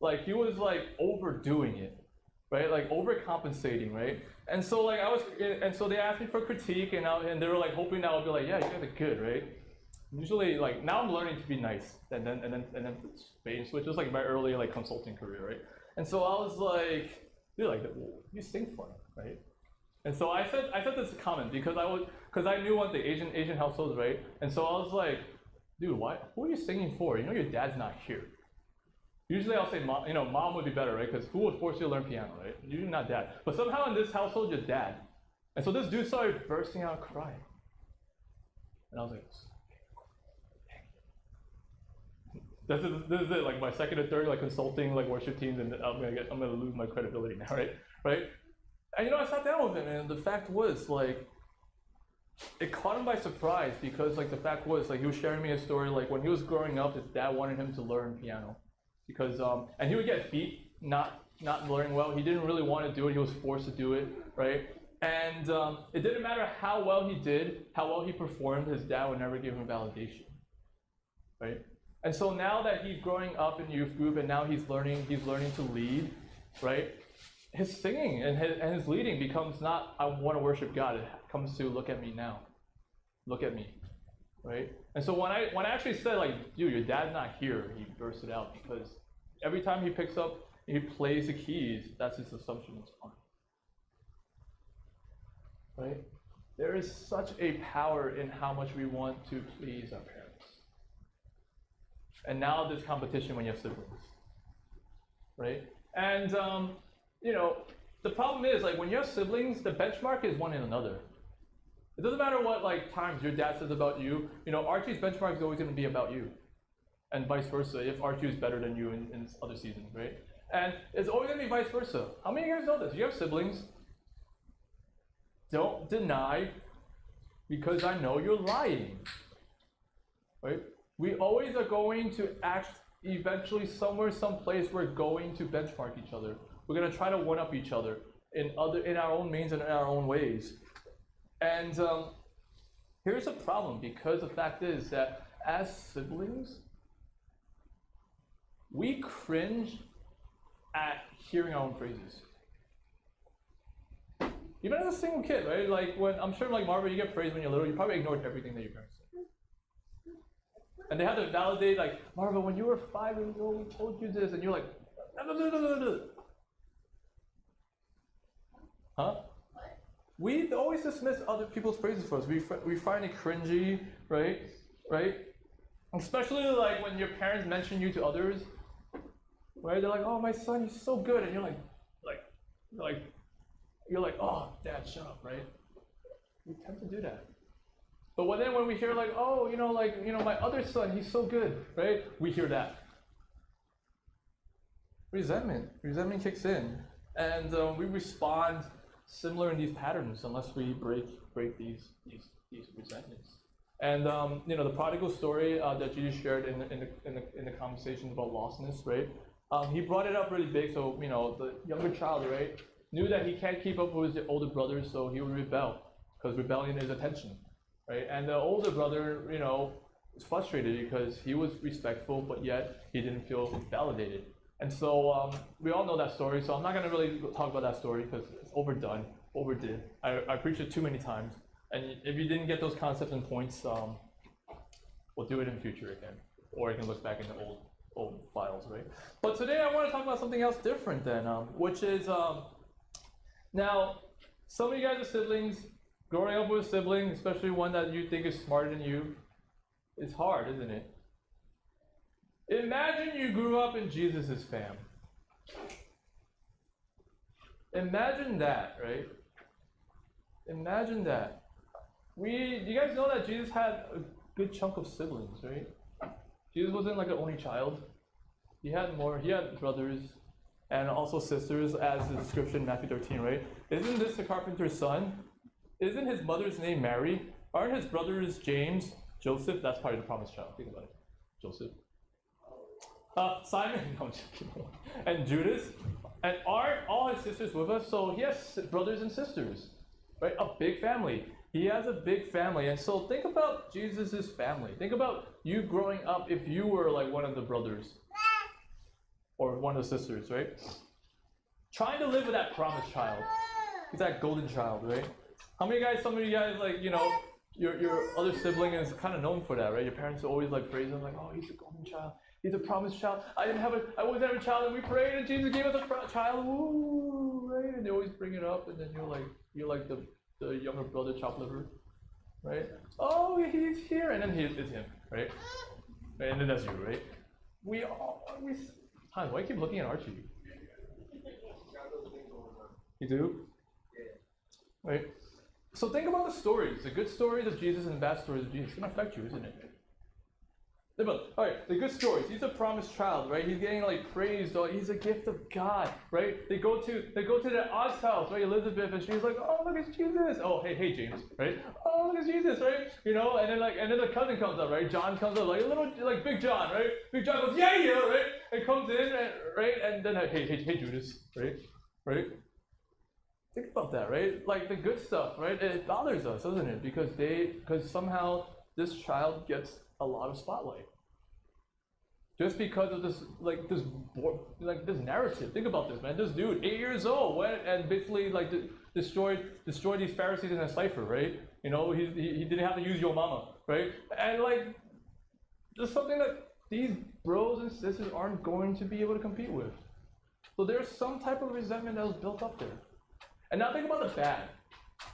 Like he was like overdoing it, right? Like overcompensating, right? And so like so they asked me for critique, and they were like hoping that I would be like, yeah, you guys are good, right? Usually, like now I'm learning to be nice, and then switch. It was like my early like consulting career, right? And so I was like, dude, like you sing funny, right? And so I said this comment because I knew one thing, Asian households, right? And so I was like, dude, who are you singing for? Your dad's not here. Usually I'll say mom, mom would be better, right? Because who would force you to learn piano, right? Usually not dad. But somehow in this household, your dad. And so this dude started bursting out crying. And I was like, this is it, like my second or third like consulting like worship teams, and I'm gonna lose my credibility now, right? And I sat down with him, and the fact was like, it caught him by surprise because like the fact was like he was sharing me a story like when he was growing up, his dad wanted him to learn piano because and he would get beat not learning well. He didn't really want to do it. He was forced to do it, right? And it didn't matter how well he did, how well he performed. His dad would never give him validation, right? And so now that he's growing up in youth group and now he's learning to lead, right? His singing and his leading becomes not I want to worship God. It comes to look at me now, look at me, right? And so when I actually said like, dude, your dad's not here, he bursted out because every time he picks up, he plays the keys. That's his assumption. It's fine, right? There is such a power in how much we want to please our parents. And now there's competition when you have siblings, right? And you know, the problem is like when you have siblings, the benchmark is one in another. It doesn't matter what like times your dad says about you. You know, Archie's benchmark is always going to be about you, and vice versa. If Archie is better than you in other seasons, right? And it's always going to be vice versa. How many of you guys know this? You have siblings. Don't deny, because I know you're lying, right? We always are going to act eventually somewhere, someplace, we're going to benchmark each other. We're going to try to one-up each other in our own means and in our own ways. And here's a problem, because the fact is that as siblings, we cringe at hearing our own praises. Even as a single kid, right? Like when, I'm sure like Marva, you get praised when you're little, you probably ignored everything that your parents said. And they had to validate, like, Marva, when you were 5 years old, we told you this, and you're like, huh? We always dismiss other people's praises for us. We find it cringy, right? Right? Especially like when your parents mention you to others, right? They're like, oh, my son, he's so good, and you're like, oh, Dad, shut up, right? We tend to do that. But when we hear like, oh, my other son, he's so good, right? We hear that. Resentment kicks in, and we respond similar in these patterns unless we break these resentments. And the prodigal story that Jesus shared in the conversation about lostness, right? He brought it up really big. So the younger child, right, knew that he can't keep up with his older brothers, so he would rebel, because rebellion is attention, right? And the older brother, was frustrated because he was respectful, but yet he didn't feel validated. And so we all know that story, so I'm not going to really talk about that story because it's overdone, overdid. I preached it too many times. And if you didn't get those concepts and points, we'll do it in the future again. Or you can look back in the old files, right? But today I want to talk about something else different then, which is, now, some of you guys are siblings. Growing up with a sibling, especially one that you think is smarter than you, is hard, isn't it? Imagine you grew up in Jesus' fam. Imagine that, right? Imagine that. You guys know that Jesus had a good chunk of siblings, right? Jesus wasn't like an only child. He had more. He had brothers and also sisters, as the description in Matthew 13, right? Isn't this the carpenter's son? Isn't his mother's name Mary? Aren't his brothers James, Joseph? That's probably the promised child. Think about it. Joseph. Simon, no, I'm joking. And Judas. And aren't all his sisters with us? So he has brothers and sisters, right? A big family. He has a big family. And so think about Jesus' family. Think about you growing up if you were like one of the brothers or one of the sisters, right? Trying to live with that promised child. He's that golden child, right? Some of you guys, like, your other sibling is kind of known for that, right? Your parents always like praise him, like, oh, he's a golden child. He's a promised child. I wasn't have a child, and we prayed, and Jesus gave us a child. Woo, right? And they always bring it up, and then you're like the younger brother, chopped liver, right? Oh, he's here, and then it's him, right? And then that's you, right? Hi, why do you keep looking at Archie? You do? Yeah. Right? So think about the stories, the good stories of Jesus and the bad stories of Jesus. It's going to affect you, isn't it? Alright, the good stories. He's a promised child, right? He's getting like praised, or he's a gift of God, right? They go to their aunt's house, right? Elizabeth, and she's like, oh, look, it's Jesus. Oh, hey James, right? Oh, look, it's Jesus, right? You know, and then the cousin comes up, right? John comes up, like a little, like Big John, right? Big John goes, yeah, right? And comes in, and, right? And then hey Judas, right? Think about that, right? Like the good stuff, right? It bothers us, doesn't it? Because somehow this child gets a lot of spotlight. Just because of this narrative. Think about this, man. This dude, 8 years old, went and basically like destroyed these Pharisees in a cipher, right? You know, he didn't have to use your mama, right? And like, there's something that these bros and sisters aren't going to be able to compete with. So there's some type of resentment that was built up there. And now think about the bad,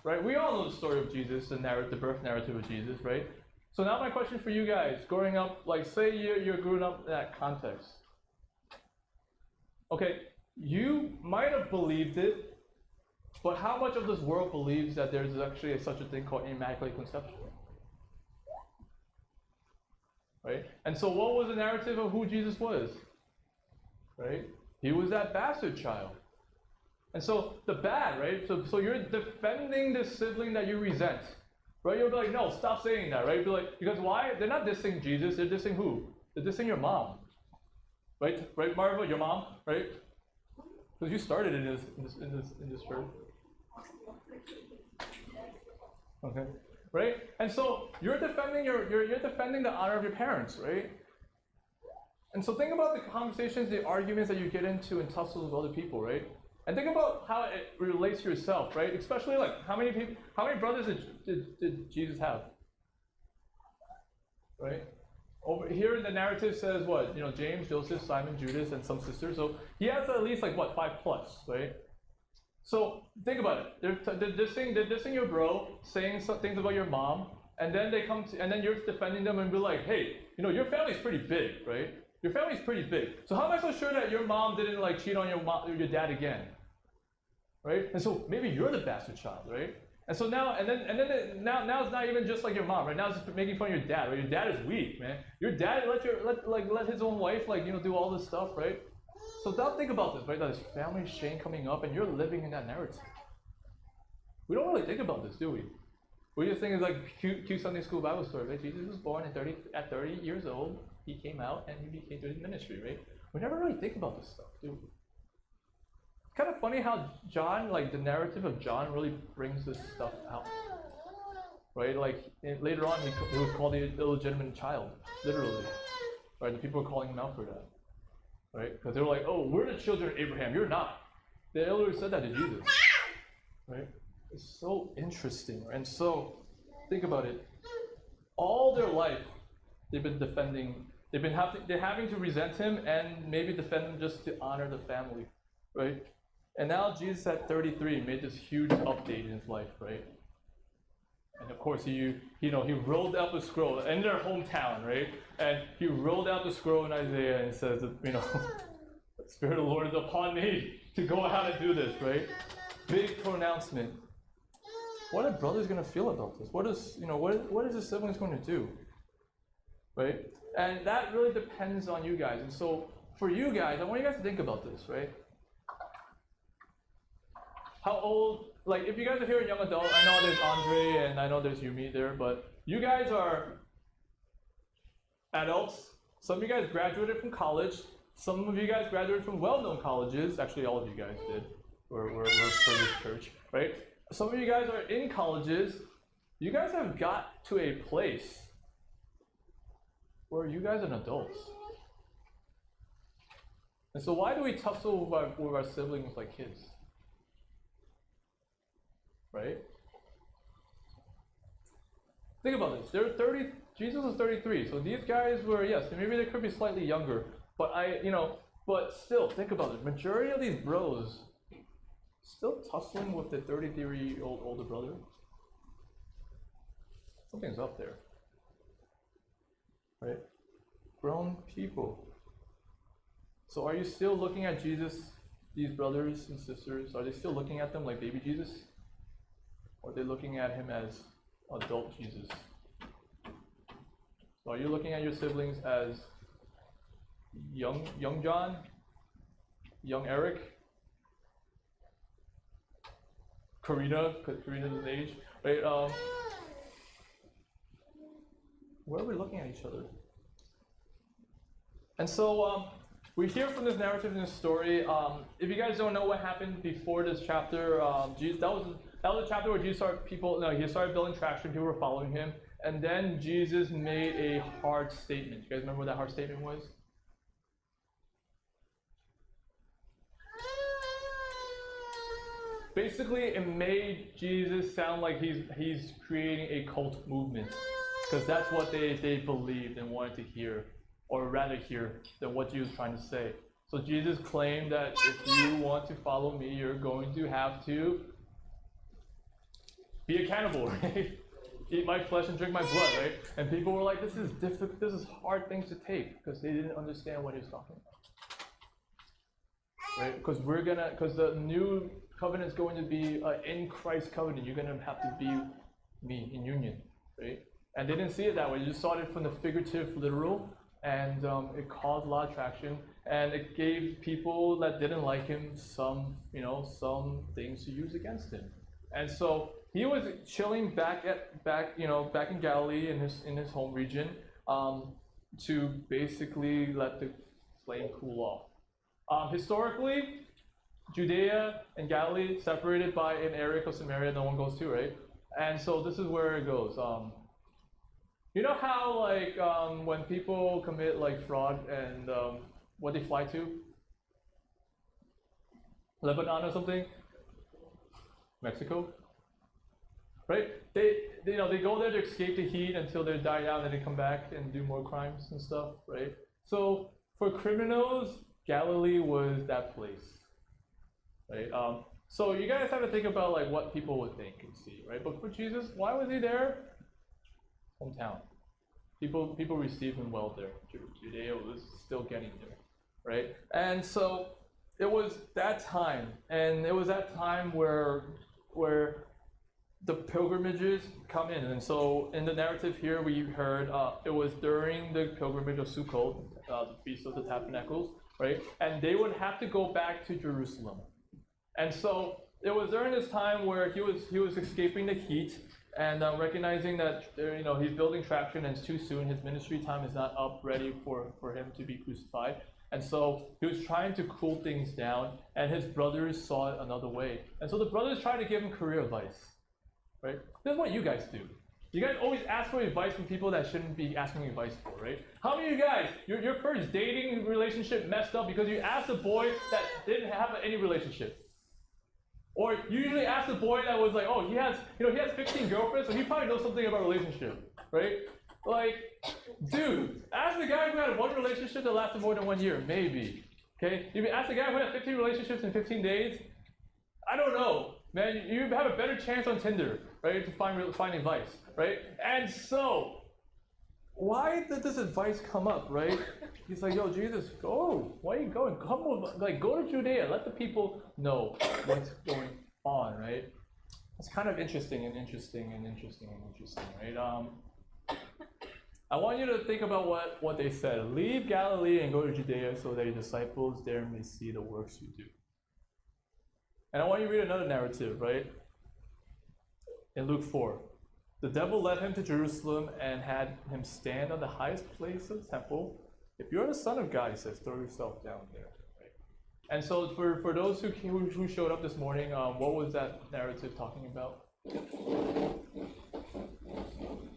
right? We all know the story of Jesus, the birth narrative of Jesus, right? So now my question for you guys, growing up, like say you're growing up in that context. Okay, you might have believed it, but how much of this world believes that there's actually such a thing called immaculate conception? Right? And so what was the narrative of who Jesus was? Right? He was that bastard child. And so the bad, right? So you're defending the sibling that you resent. Right? You'll be like, no, stop saying that, right? Be like, because why? They're not dissing Jesus, they're dissing who? They're dissing your mom. Right? Right, Marva, your mom, right? Because you started in this church. Okay. Right? And so you're defending you're defending the honor of your parents, right? And so think about the conversations, the arguments that you get into and tussles with other people, right? And think about how it relates to yourself, right? Especially like how many brothers did Jesus have? Right? Over here the narrative says what? You know, James, Joseph, Simon, Judas, and some sisters. So he has at least like what, 5+, right? So think about it. They're dissing your bro, saying some things about your mom, and then and then you're defending them and be like, hey, you know, your family's pretty big, right? Your family's pretty big. So how am I so sure that your mom didn't like cheat on your dad again? Right? And so maybe you're the bastard child, right? And so now now it's not even just like your mom, right? Now it's just making fun of your dad, right? Your dad is weak, man. Your dad let his own wife do all this stuff, right? So now think about this, right? That is family shame coming up, and you're living in that narrative. We don't really think about this, do we? We just think it's like cute Sunday school Bible story, right? Jesus was born at 30 years old. He came out and he became to his ministry, right? We never really think about this stuff, do we? It's kind of funny how John, like the narrative of John, really brings this stuff out, right? Like later on, he was called the illegitimate child, literally, right? The people were calling him out for that, right? Because they were like, "Oh, we're the children of Abraham. You're not." The elders said that to Jesus, right? It's so interesting, and so think about it. All their life, they've been defending. They're having to resent him and maybe defend him just to honor the family, right? And now Jesus at 33 made this huge update in his life, right? And of course he rolled out the scroll in their hometown, right? And he rolled out the scroll in Isaiah and says, the Spirit of the Lord is upon me to go out and do this, right? Big pronouncement. What are brothers gonna feel about this? What is his siblings going to do? Right? And that really depends on you guys. And so for you guys, I want you guys to think about this, right? How old, like if you guys are here young adult, I know there's Andre and I know there's Yumi there, but you guys are adults. Some of you guys graduated from college. Some of you guys graduated from well-known colleges. Actually, all of you guys did. We're for this church, right? Some of you guys are in colleges. You guys have got to a place where you guys are adults. And so why do we tussle with our siblings like kids? Right? Think about this. They're 30. Jesus was 33. So these guys were, yes, maybe they could be slightly younger. But but still, think about it. Majority of these bros still tussling with the 33-year-old older brother. Something's up there. Right? Grown people. So are you still looking at Jesus, these brothers and sisters, are they still looking at them like baby Jesus? Or are they looking at him as adult Jesus? So are you looking at your siblings as young John, young Eric, Karina, because Karina's his age, right? Where are we looking at each other? And so we hear from this narrative in this story. If you guys don't know what happened before this chapter, Jesus, that was a chapter where Jesus started he started building traction. People were following him, and then Jesus made a hard statement. You guys remember what that hard statement was? Basically, it made Jesus sound like he's creating a cult movement, because that's what they believed and wanted to hear, or rather hear, than what Jesus was trying to say. So Jesus claimed that if you want to follow me, you're going to have to be a cannibal, right? Eat my flesh and drink my blood, right? And people were like, this is difficult, this is hard things to take, because they didn't understand what he was talking about. Right? Because the new covenant is going to be an in Christ covenant. You're going to have to be me in union, right? And they didn't see it that way. You just saw it from the figurative, literal, and it caused a lot of traction, and it gave people that didn't like him some things to use against him. And so he was chilling back in Galilee in his home region, to basically let the flame cool off. Historically, Judea and Galilee separated by an area called Samaria no one goes to, right? And so this is where it goes. You know how when people commit fraud and what they fly to? Lebanon or something? Mexico? Right? They go there to escape the heat until they die out, and then they come back and do more crimes and stuff, right? So for criminals, Galilee was that place. Right? So you guys have to think about what people would think and see, right? But for Jesus, why was he there? Hometown. People received him well there. Judea was still getting there, right? And so it was that time, and it was that time where the pilgrimages come in. And so in the narrative here, we heard it was during the pilgrimage of Sukkot, the Feast of the Tabernacles, right? And they would have to go back to Jerusalem. And so it was during this time where he was escaping the heat and recognizing that he's building traction and it's too soon. His ministry time is not up, ready for him to be crucified. And so he was trying to cool things down, and his brothers saw it another way. And so the brothers tried to give him career advice, right? This is what you guys do. You guys always ask for advice from people that shouldn't be asking advice for, right? How many of you guys, your first dating relationship messed up because you asked a boy that didn't have any relationship? Or you usually ask the boy that was like, oh, he has 15 girlfriends, so he probably knows something about relationship, right? Dude, ask the guy who had one relationship that lasted more than 1 year, maybe. Okay? If you ask the guy who had 15 relationships in 15 days, I don't know, man. You have a better chance on Tinder, right, to find advice, right? And so, why did this advice come up, right? He's like, yo, Jesus, go. Why are you going? Come with, go to Judea. Let the people know what's going on, right? It's kind of interesting, right? I want you to think about what they said. Leave Galilee and go to Judea so that your disciples there may see the works you do. And I want you to read another narrative, right? In Luke 4. The devil led him to Jerusalem and had him stand on the highest place of the temple. If you're the Son of God, he says, throw yourself down there. Right? And so for those who showed up this morning, what was that narrative talking about?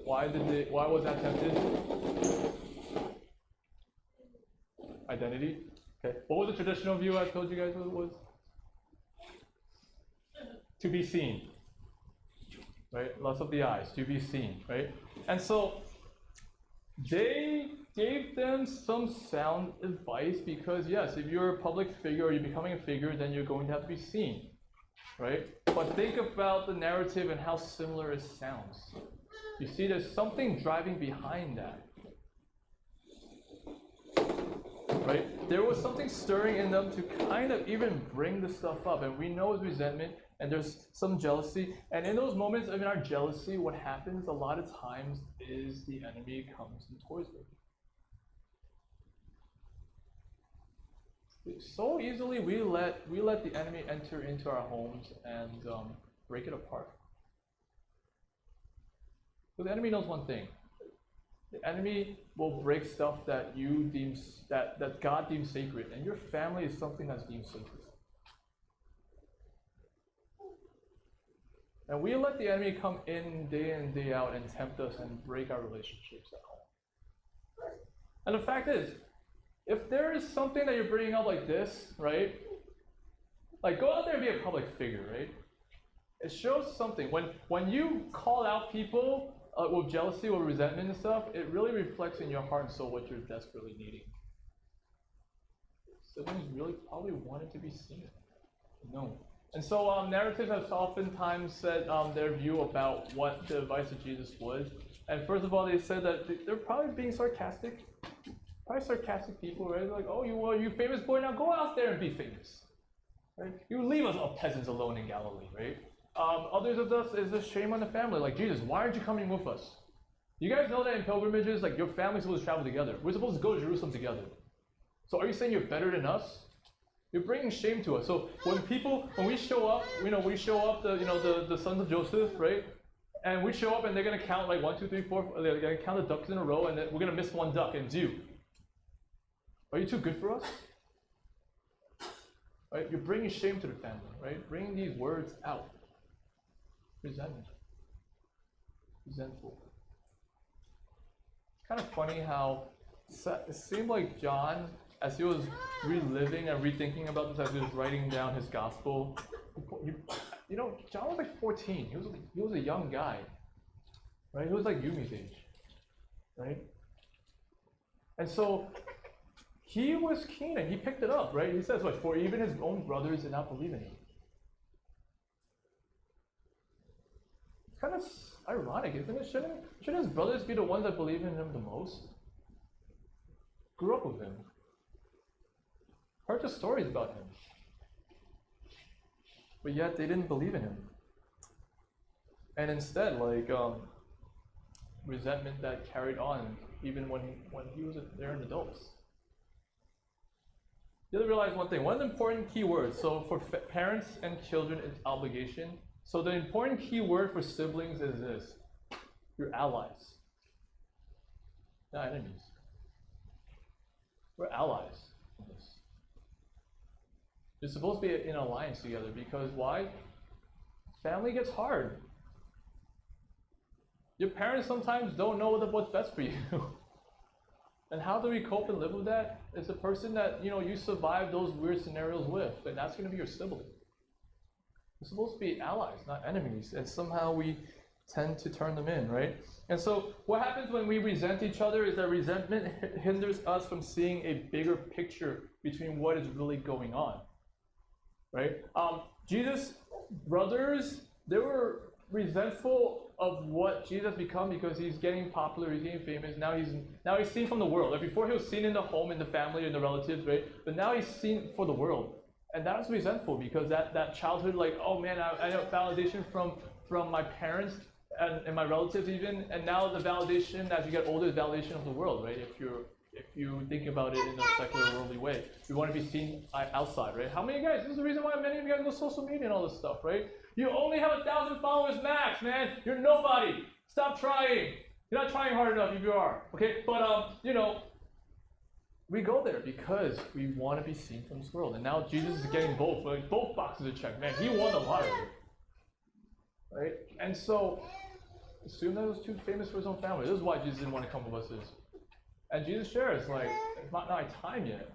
Why was that tempted? Identity. Okay. What was the traditional view I told you guys what it was? To be seen. Right? Lust of the eyes, to be seen, right? And so they gave them some sound advice because, yes, if you're a public figure or you're becoming a figure, then you're going to have to be seen, right? But think about the narrative and how similar it sounds. You see, there's something driving behind that, right? There was something stirring in them to kind of even bring the stuff up, and we know it's resentment. and there's some jealousy. And in those moments of our jealousy, what happens a lot of times is the enemy comes and toys with you. So easily we let the enemy enter into our homes and break it apart. But the enemy knows one thing. The enemy will break stuff that you deem that God deems sacred, and your family is something that's deemed sacred. And we let the enemy come in day out and tempt us and break our relationships at home. And the fact is, if there is something that you're bringing up like this, right? Like, go out there and be a public figure, right? It shows something. When you call out people with jealousy or resentment and stuff, it really reflects in your heart and soul what you're desperately needing. Siblings really probably wanted to be seen. No. And so narratives have oftentimes said their view about what the advice of Jesus was. And first of all, they said that they're probably being sarcastic. Probably sarcastic people, right? Like, oh, you famous boy, now go out there and be famous. Right? You leave us peasants alone in Galilee, right? Others of us is a shame on the family. Like, Jesus, why aren't you coming with us? You guys know that in pilgrimages, like, your family's supposed to travel together. We're supposed to go to Jerusalem together. So are you saying you're better than us? You're bringing shame to us. So when we show up, the sons of Joseph, right? And we show up and they're going to count like 1, 2, 3, 4, they're going to count the ducks in a row, and then we're going to miss one duck, and it's you. Are you too good for us? Right? You're bringing shame to the family, right? Bringing these words out. Resentment. Resentful. It's kind of funny how it seemed like John, as he was reliving and rethinking about this, as he was writing down his gospel, John was like 14. He was a young guy, right? He was like Yumi's age, right? And so he was keen and he picked it up, right? He says, "What? For even his own brothers did not believe in him." It's kind of ironic, isn't it? Shouldn't his brothers be the ones that believe in him the most? Grew up with him. Heard the stories about him. But yet they didn't believe in him. And instead, resentment that carried on even when he was there in adults. You have to realize one thing. One of the important key words, so for parents and children, it's obligation. So the important key word for siblings is this: you're allies, not enemies. We're allies in this. You're supposed to be in alliance together, because why? Family gets hard. Your parents sometimes don't know what's best for you. And how do we cope and live with that? It's the person that you survive those weird scenarios with, and that's going to be your sibling. We're supposed to be allies, not enemies, and somehow we tend to turn them in, right? And so what happens when we resent each other is that resentment hinders us from seeing a bigger picture between what is really going on, right? Jesus' brothers, they were resentful of what Jesus become because he's getting popular, he's getting famous. Now he's seen from the world. Like before, he was seen in the home, in the family, in the relatives, right? But now he's seen for the world, and that was resentful because that childhood, like, oh man, I have validation from my parents and my relatives even, and now the validation as you get older is validation of the world, right? If you think about it in a secular, worldly way, we want to be seen outside, right? How many guys? This is the reason why many of you guys go social media and all this stuff, right? You only have 1,000 followers max, man. You're nobody. Stop trying. You're not trying hard enough if you are, okay? But we go there because we want to be seen from this world, and now Jesus is getting both boxes are checked. Man, he won the lottery, right? And so, assume that he was too famous for his own family. This is why Jesus didn't want to come with us. And Jesus shares, like, it's not my time yet.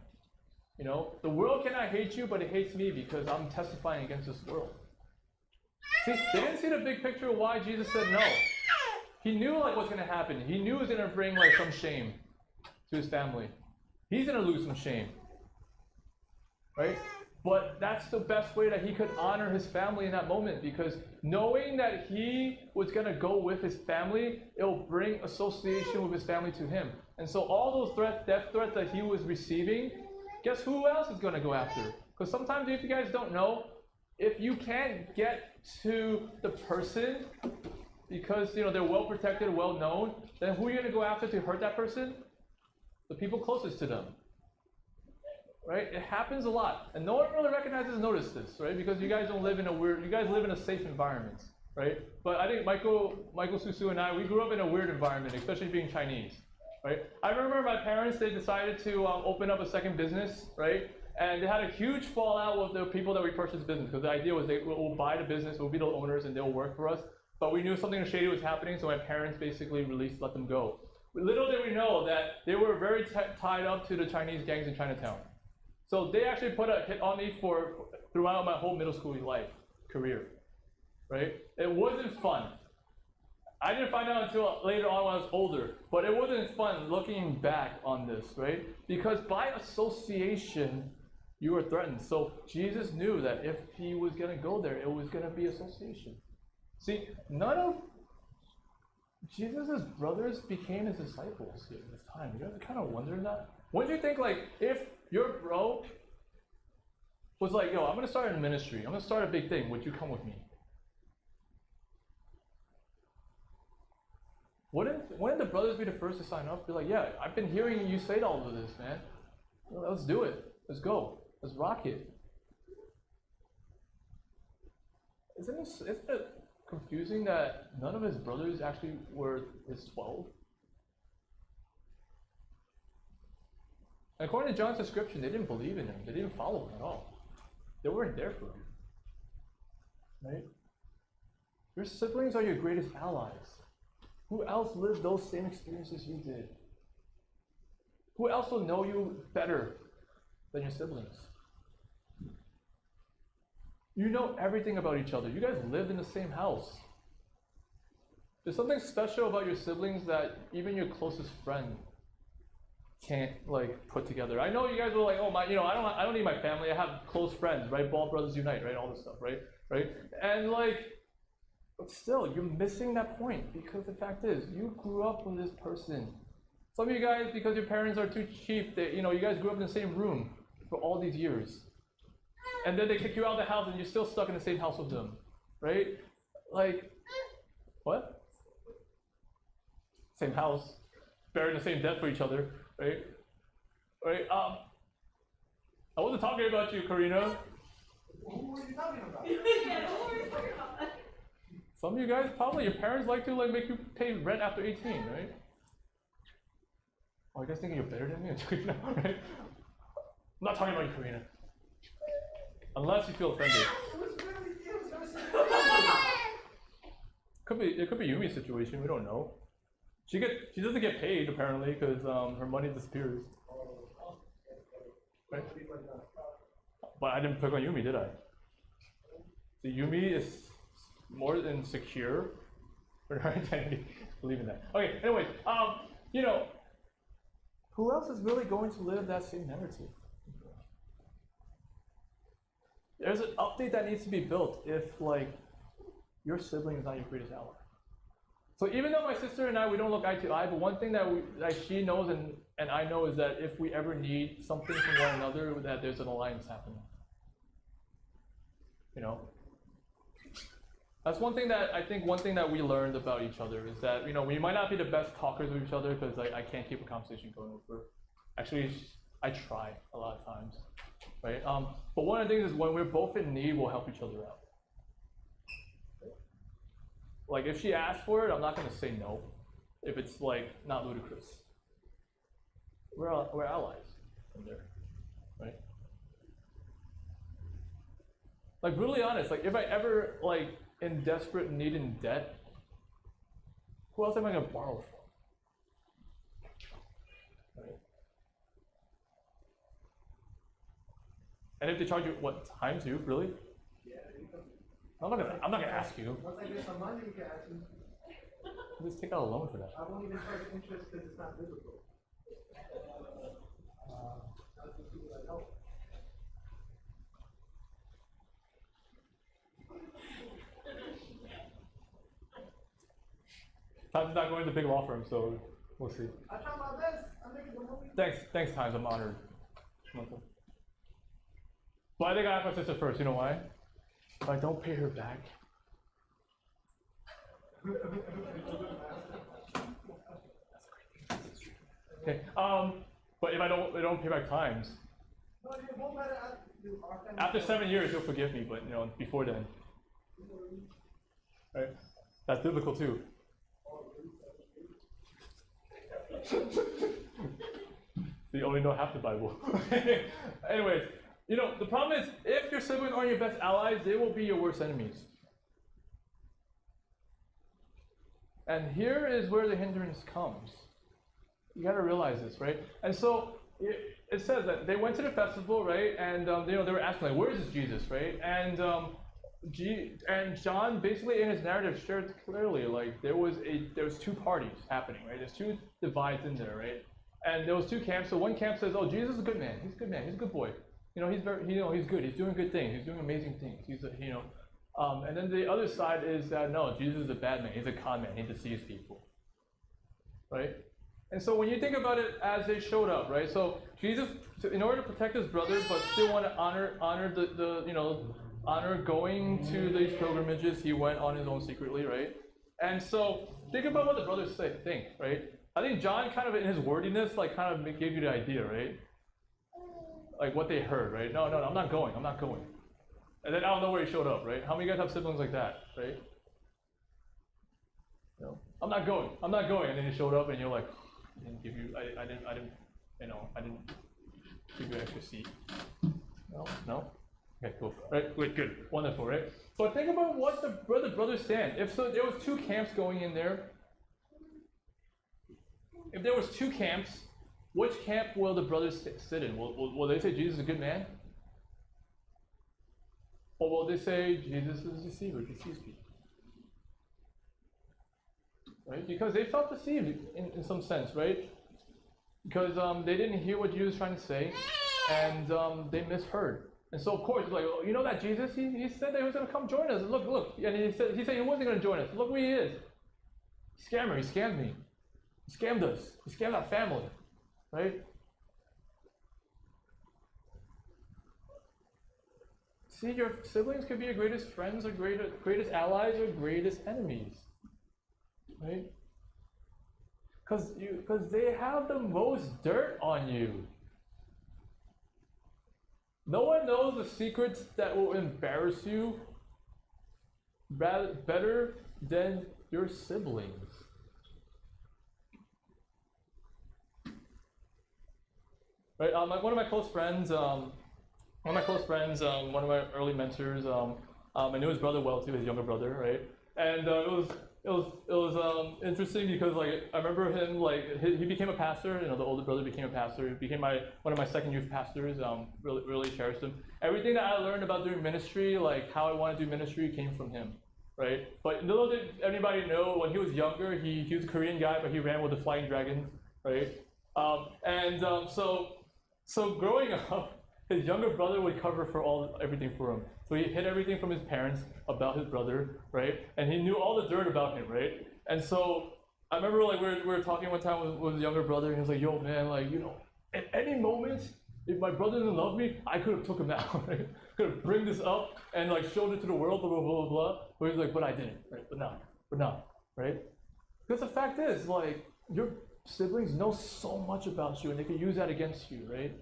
The world cannot hate you, but it hates me because I'm testifying against this world. See, they didn't see the big picture of why Jesus said no. He knew what's going to happen. He knew it was going to bring some shame to his family. He's going to lose some shame, right? But that's the best way that he could honor his family in that moment, because knowing that he was going to go with his family, it'll bring association with his family to him. And so all those death threats that he was receiving, guess who else is going to go after? Because sometimes, if you guys don't know, if you can't get to the person because they're well protected, well known, then who are you gonna go after to hurt that person? The people closest to them. Right? It happens a lot. And no one really recognizes and notices this, right? Because you guys don't live in you guys live in a safe environment, right? But I think Michael Susu and I, we grew up in a weird environment, especially being Chinese, right? I remember my parents, they decided to open up a second business, right? And they had a huge fallout with the people that we purchased business, because the idea was we'll buy the business, we'll be the owners, and they'll work for us. But we knew something shady was happening, so my parents basically let them go. Little did we know that they were very tied up to the Chinese gangs in Chinatown. So they actually put a hit on me throughout my whole middle school career, right? It wasn't fun. I didn't find out until later on when I was older, but it wasn't fun looking back on this, right? Because by association, you were threatened. So Jesus knew that if he was going to go there, it was going to be association. See, none of Jesus' brothers became his disciples here this time. You guys are kind of wondering that? Wouldn't you think, like, if your bro was like, yo, I'm going to start a ministry, I'm going to start a big thing, would you come with me? Wouldn't the brothers be the first to sign up? Be like, yeah, I've been hearing you say all of this, man. Well, let's do it. Let's go. Let's rock it. Isn't it confusing that none of his brothers actually were his 12? And according to John's description, they didn't believe in him. They didn't follow him at all. They weren't there for him. Right? Your siblings are your greatest allies. Who else lived those same experiences you did? Who else will know you better than your siblings? You know everything about each other. You guys lived in the same house. There's something special about your siblings that even your closest friend can't put together. I know you guys were like, oh my, I don't need my family. I have close friends, right? Ball brothers unite, right? All this stuff, right? And but still, you're missing that point, because the fact is, you grew up with this person. Some of you guys, because your parents are too cheap, you guys grew up in the same room for all these years. And then they kick you out of the house and you're still stuck in the same house with them, right? What? Same house, buried in the same debt for each other, right? Right? I wasn't talking about you, Karina. Who were you talking about? Some of you guys, probably your parents like to make you pay rent after 18, right? Oh, you guys thinking you're better than me? Right? I'm not talking about you, Karina. Unless you feel offended. It could be Yumi's situation, we don't know. She doesn't get paid apparently because her money disappears. Right? But I didn't pick on Yumi, did I? So Yumi is more than secure for her identity. Believe in that. Okay, anyways, who else is really going to live that same narrative? There's an update that needs to be built if your sibling is not your greatest ally. So even though my sister and I, we don't look eye to eye, but one thing that she knows and I know is that if we ever need something from one another, that there's an alliance happening. That's one thing that we learned about each other is that, we might not be the best talkers with each other because I can't keep a conversation going with her. Actually, I try a lot of times, right? But one of the things is when we're both in need, we'll help each other out. If she asks for it, I'm not going to say no, if it's not ludicrous. We're allies in there, right? Brutally honest, if I ever in desperate need and debt, who else am I going to borrow from? Right? And if they charge you times you really? Yeah, I'm not gonna ask you. once I get some money, you can ask me. Just take out a loan for that. I won't even charge interest because it's not biblical. I'll just do what I know. Time's not going to big law firm, so we'll see. I try my best. I'm making the movie. Thanks, Times. I'm honored. But I think I asked my sister first. You know why? if I don't pay her back, okay. But if I don't pay back times, after 7 years, he'll forgive me. But before then, right? That's biblical too. So you only know half the Bible. Anyways, the problem is, if your siblings aren't your best allies, they will be your worst enemies. And here is where the hindrance comes. You got to realize this, right? And so it says that they went to the festival, right? And they were asking, like, where is this Jesus, right? And John basically in his narrative shared clearly, like, there was two parties happening, right? There's two divides in there, right? And there was two camps. So one camp says, oh, Jesus is a good man. He's a good man. He's a good boy. He's he's good. He's doing good things. He's doing amazing things. And then the other side is that no, Jesus is a bad man. He's a con man. He deceives people, right? And so when you think about it, as they showed up, right? So Jesus, in order to protect his brother, but still want to honor going to these pilgrimages, he went on his own secretly, right? And so think about what the brothers think, right? I think John kind of in his wordiness, like kind of gave you the idea, right? Like what they heard, right? No, I'm not going. And then out of nowhere he showed up, right? How many of you guys have siblings like that, right? I'm not going. And then he showed up and you're like, I didn't give you an extra seat. No? Okay, cool. Right, good. Wonderful, right? But think about what the brothers stand. If so, there was two camps going in there. If there was two camps, which camp will the brothers sit in? Will they say Jesus is a good man? Or will they say Jesus is a deceiver, deceives people? Right? Because they felt deceived in some sense, right? Because they didn't hear what Jesus was trying to say, and they misheard. And so, of course, like, oh, that Jesus, he said that he was going to come join us. Look. And he said he wasn't going to join us. Look who he is. Scammer, he scammed me. He scammed us. He scammed our family. Right? See, your siblings could be your greatest friends or greatest allies or greatest enemies. Right? Because they have the most dirt on you. No one knows the secrets that will embarrass you better than your siblings. Right? One of my close friends, one of my early mentors, I knew his brother well too, his younger brother, right? And it was interesting because, like, I remember him, like, he became a pastor. The older brother became a pastor. He became one of my second youth pastors. Really cherished him. Everything that I learned about doing ministry, like how I want to do ministry, came from him, right? But little did anybody know, when he was younger, he was a Korean guy, but he ran with the flying dragons, right? So growing up, his younger brother would cover for everything for him. So he hid everything from his parents about his brother, right? And he knew all the dirt about him, right? And so I remember, like, we were talking one time with his younger brother, and he was like, yo, man, like, at any moment, if my brother didn't love me, I could have took him out, right? Could have bring this up and, like, showed it to the world, blah, blah, blah, blah. But he's like, but I didn't, right? But now, right? Because the fact is, like, your siblings know so much about you, and they could use that against you, right?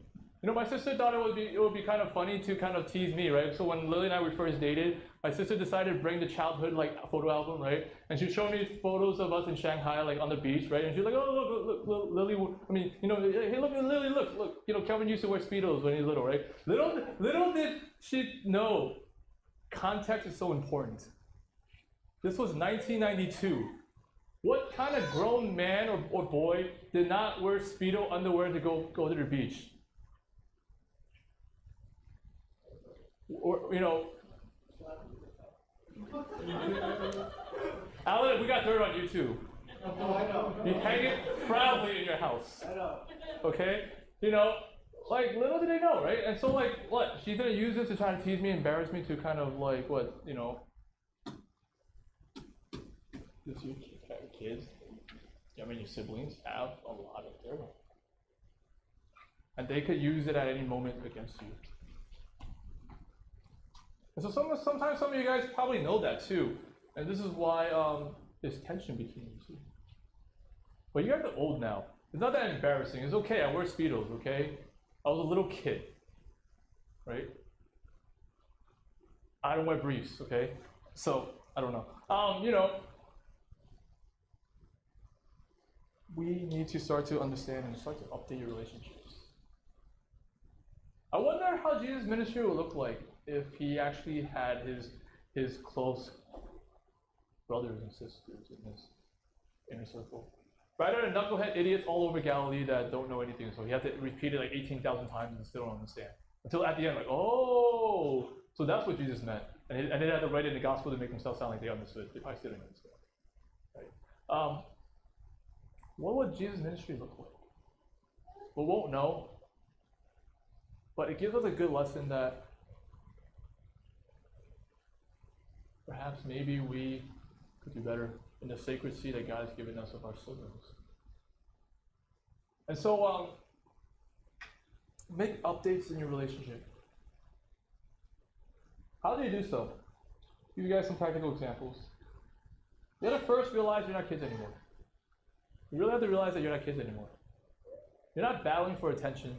My sister thought it would be kind of funny to kind of tease me, right? So when Lily and I first dated, my sister decided to bring the childhood, like, photo album, right? And she showed me photos of us in Shanghai, like, on the beach, right? And she's like, oh, look, Lily, hey, look, Lily, look, Kelvin used to wear Speedos when he was little, right? Little did she know, context is so important. This was 1992. What kind of grown man or boy did not wear Speedo underwear to go to the beach? Or, Alan, we got dirt on you too. Oh, I know. You hang it proudly in your house. I know. Okay? Like, little did they know, right? And so, like, what? She's gonna use this to try to tease me, embarrass me, to kind of, like, what, Does your kids, your siblings have a lot of dirt on them. And they could use it at any moment against you. And so sometimes some of you guys probably know that too. And this is why this tension between you two. But you guys are old now. It's not that embarrassing. It's okay. I wear Speedos, okay? I was a little kid, right? I don't wear briefs, okay? So, I don't know. We need to start to understand and start to update your relationships. I wonder how Jesus' ministry would look like if he actually had his close brothers and sisters in his inner circle. Rather than knucklehead idiots all over Galilee that don't know anything, so he had to repeat it like 18,000 times and still don't understand. Until at the end, like, oh, so that's what Jesus meant. And they had to write it in the gospel to make themselves sound like they understood. They probably still didn't understand. Right? What would Jesus' ministry look like? We won't know, but it gives us a good lesson that perhaps maybe we could do better in the sacred seed that God has given us of our siblings. And so, make updates in your relationship. How do you do so? Give you guys some practical examples. You have to first realize you're not kids anymore. You really have to realize that you're not kids anymore. You're not battling for attention.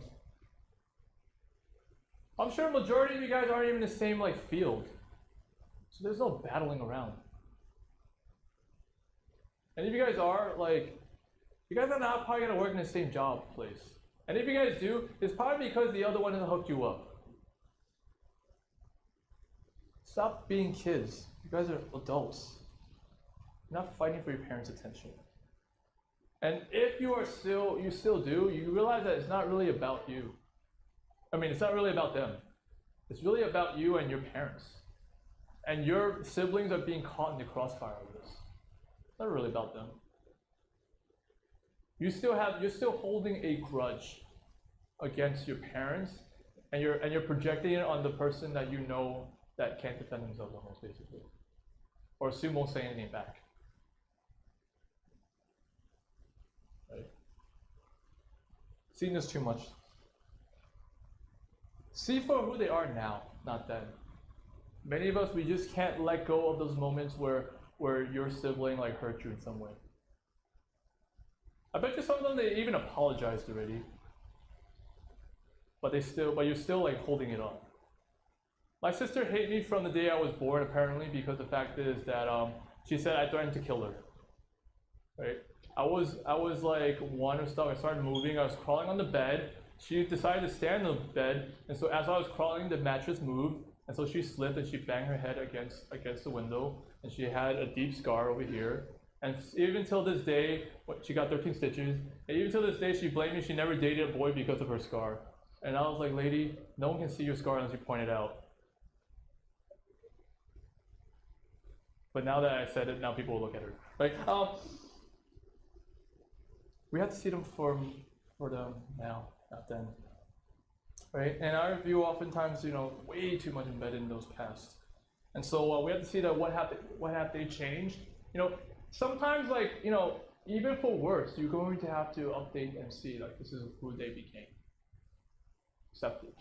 I'm sure a majority of you guys aren't even in the same field. So there's no battling around. And if you guys are, you guys are not probably going to work in the same job place. And if you guys do, it's probably because the other one has hooked you up. Stop being kids. You guys are adults. You're not fighting for your parents' attention. And if you still do, you realize that it's not really about you. I mean, it's not really about them. It's really about you and your parents. And your siblings are being caught in the crossfire of this. It's not really about them. You're still holding a grudge against your parents, and you're projecting it on the person that you know that can't defend themselves almost, basically. Or assume won't say anything back. Right? Seeing this too much. See for who they are now, not then. Many of us, we just can't let go of those moments where your sibling hurt you in some way. I bet you some of them, they even apologized already. But you're still holding it on. My sister hated me from the day I was born, apparently, because the fact is that she said I threatened to kill her. Right? I was one or stuff. I started moving. I was crawling on the bed. She decided to stand on the bed, and so as I was crawling, the mattress moved, and so she slipped and she banged her head against the window, and she had a deep scar over here. And even till this day, she got 13 stitches. And even till this day, she blamed me. She never dated a boy because of her scar. And I was like, lady, no one can see your scar unless you point it out. But now that I said it, now people will look at her. Right? We have to see them for them now, not then. Right? And our view oftentimes, way too much embedded in those past. And so we have to see that what have they changed. Sometimes even for worse, you're going to have to update and see this is who they became. Accept it.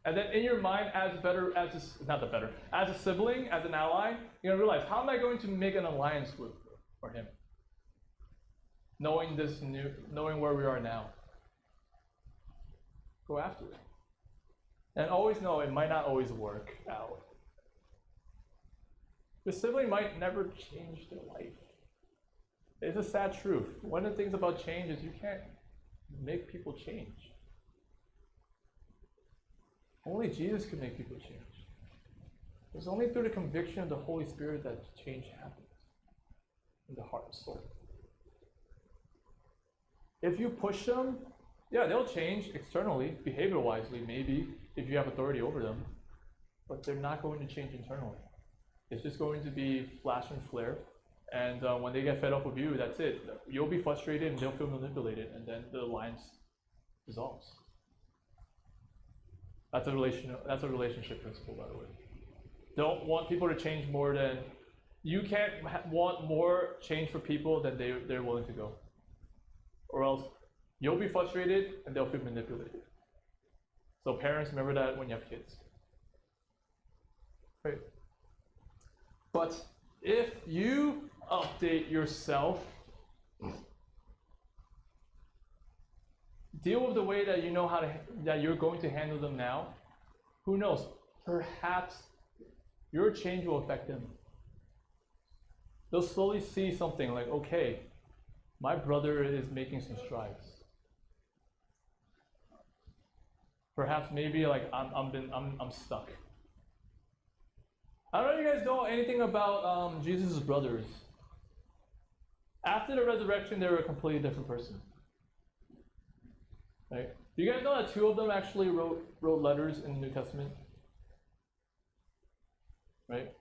And then in your mind, as a sibling, as an ally, you're gonna realize, how am I going to make an alliance for him? Knowing where we are now. Go after it. And always know it might not always work out. The sibling might never change their life. It's a sad truth. One of the things about change is you can't make people change. Only Jesus can make people change. It's only through the conviction of the Holy Spirit that change happens in the heart and soul. If you push them, yeah, they'll change externally, behavior-wisely, maybe, if you have authority over them, but they're not going to change internally. It's just going to be flash and flare, and when they get fed up with you, that's it. You'll be frustrated and they'll feel manipulated, and then the alliance dissolves. That's a relationship principle, by the way. Don't want people to change more than you can't want more change for people than they're willing to go, or else you'll be frustrated and they'll feel manipulated. So parents, remember that when you have kids. right? But if you update yourself, deal with the way that you know how to, that you're going to handle them now, who knows? Perhaps your change will affect them. They'll slowly see something like, okay, my brother is making some strides. Perhaps maybe like I'm stuck. I don't know if you guys know anything about Jesus' brothers. After the resurrection, they were a completely different person. Right? Do you guys know that two of them actually wrote letters in the New Testament? Right?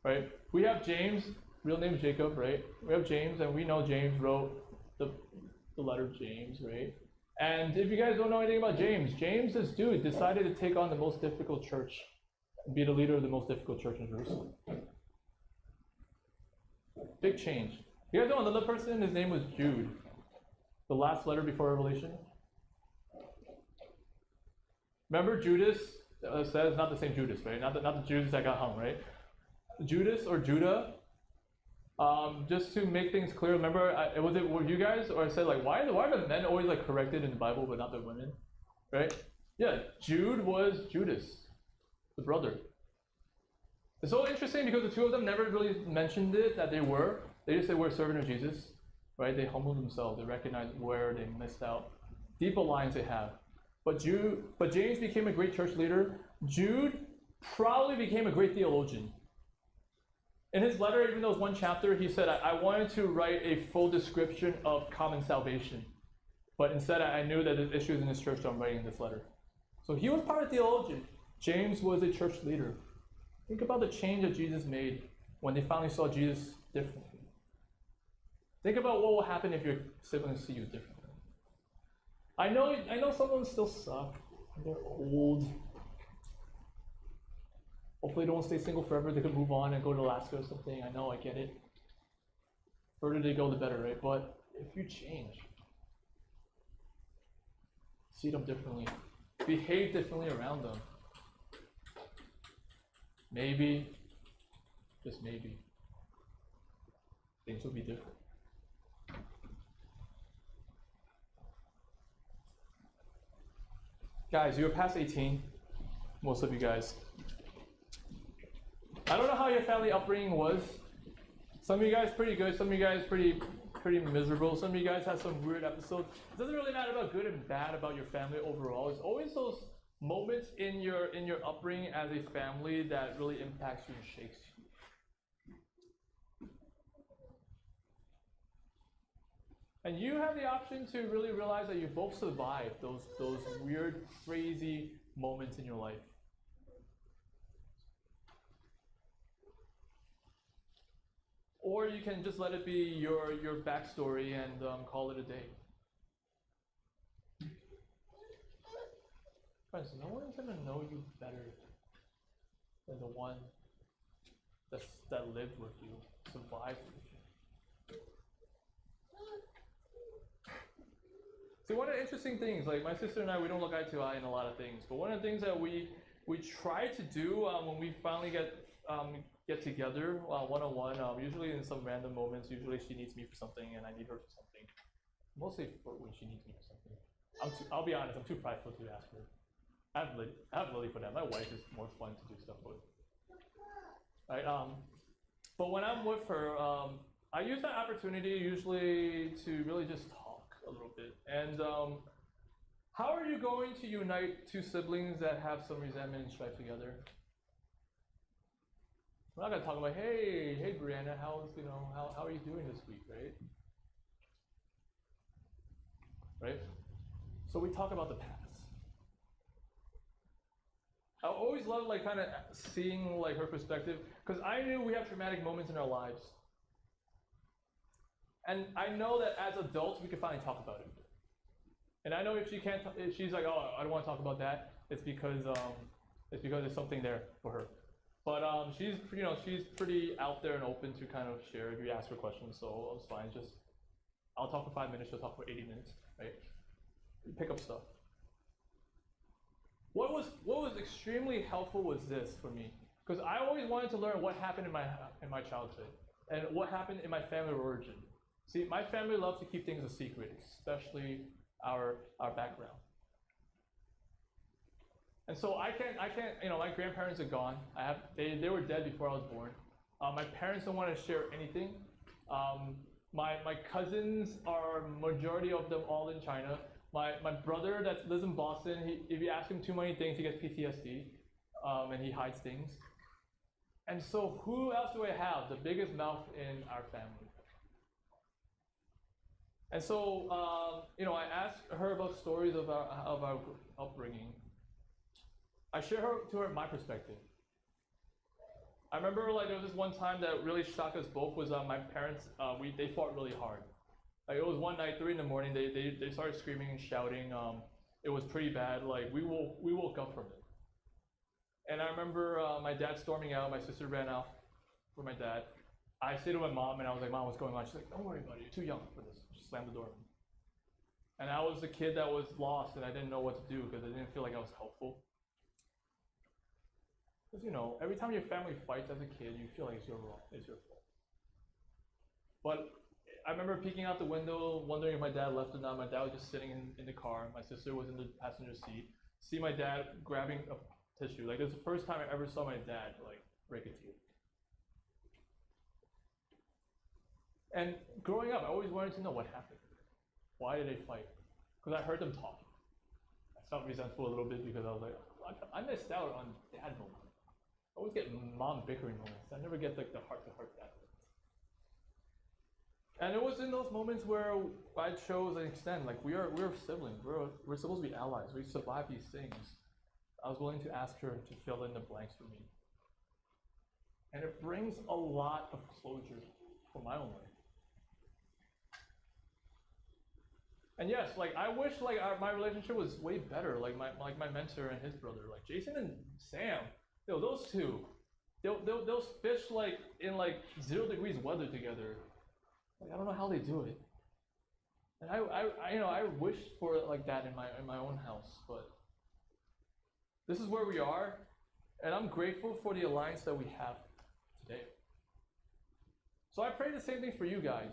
Right? We have James, real name Jacob, right? We have James, and we know James wrote the letter James, right? And if you guys don't know anything about James, this dude decided to take on the most difficult church, be the leader of the most difficult church in Jerusalem. Big change. You guys know another person? His name was Jude. The last letter before Revelation. Remember Judas says, not the same Judas, right? Not the Judas that got hung, right? Judas or Judah. Just to make things clear, remember, were you guys, or I said like, why are the men always like corrected in the Bible but not the women, right? Yeah, Jude was Judas, the brother. It's so interesting because the two of them never really mentioned it that they were. They just said we're a servant of Jesus, right? They humbled themselves. They recognized where they missed out. Deep alliance they have. But James became a great church leader. Jude probably became a great theologian. In his letter, even though it was one chapter, he said, I wanted to write a full description of common salvation. But instead, I knew that there's issues in this church, so I'm writing this letter. So he was part of theologian. James was a church leader. Think about the change that Jesus made when they finally saw Jesus differently. Think about what will happen if your siblings see you differently. I know some of them still suck. They're old. Hopefully they don't stay single forever. They could move on and go to Alaska or something. I know, I get it. Further they go, the better, right? But if you change, see them differently, behave differently around them, maybe, just maybe, things will be different. Guys, you are past 18, most of you guys. I don't know how your family upbringing was. Some of you guys pretty good, some of you guys pretty miserable, some of you guys had some weird episodes. It doesn't really matter about good and bad about your family overall. It's always those moments in your upbringing as a family that really impacts you and shakes you. And you have the option to really realize that you both survived those weird, crazy moments in your life. Or you can just let it be your backstory and call it a day. Friends, no one is going to know you better than the one that lived with you, survived with you. See, one of the interesting things, like my sister and I, we don't look eye to eye in a lot of things, but one of the things that we try to do when we finally get together one-on-one, usually in some random moments, usually she needs me for something and I need her for something. Mostly when she needs me for something. I'll be honest, I'm too prideful to ask her. I have Lily for that. My wife is more fun to do stuff with. Right? But when I'm with her, I use that opportunity usually to really just talk a little bit. And how are you going to unite two siblings that have some resentment and strife together? We're not gonna talk about, hey Brianna, how are you doing this week, right? Right? So we talk about the past. I always love like kind of seeing like her perspective, because I knew we have traumatic moments in our lives. And I know that as adults we can finally talk about it. And I know if she's like, oh, I don't want to talk about that, it's because there's something there for her. But she's pretty out there and open to kind of share if you ask her questions, so it's fine. Just I'll talk for 5 minutes, she'll talk for 80 minutes, right? You pick up stuff. What was extremely helpful was this for me. because I always wanted to learn what happened in my childhood and what happened in my family of origin. See, my family loves to keep things a secret, especially our background. And so I can't, my grandparents are gone. They were dead before I was born. My parents don't want to share anything. My cousins are, majority of them all in China. My brother that lives in Boston, if you ask him too many things, he gets PTSD, and he hides things. And so who else do I have? The biggest mouth in our family. And so, I asked her about stories of our upbringing. I share to her my perspective. I remember there was this one time that really shocked us both was my parents, they fought really hard. It was one night, 3 in the morning, they started screaming and shouting. It was pretty bad, we woke up from it. And I remember my dad storming out, my sister ran off for my dad. I stayed with my mom and I was like, Mom, what's going on? She's like, don't worry about it, you're too young for this. She slammed the door. And I was the kid that was lost and I didn't know what to do because I didn't feel like I was helpful. Because every time your family fights as a kid, you feel like it's your fault. But I remember peeking out the window, wondering if my dad left or not. My dad was just sitting in the car. My sister was in the passenger seat. See my dad grabbing a tissue. It was the first time I ever saw my dad break a tear. And growing up, I always wanted to know what happened. Why did they fight? Because I heard them talking. I felt resentful a little bit because I was like, I missed out on dad moments. I always get mom bickering moments. I never get the heart-to-heart dad moments. And it was in those moments where I chose an extent, we're siblings. We're supposed to be allies. We survive these things. I was willing to ask her to fill in the blanks for me. And it brings a lot of closure for my own life. And yes, I wish my relationship was way better, my mentor and his brother, Jason and Sam. Those two, they'll fish in 0 degrees weather together. I don't know how they do it. And I wish for that in my own house, but this is where we are, and I'm grateful for the alliance that we have today. So I pray the same thing for you guys.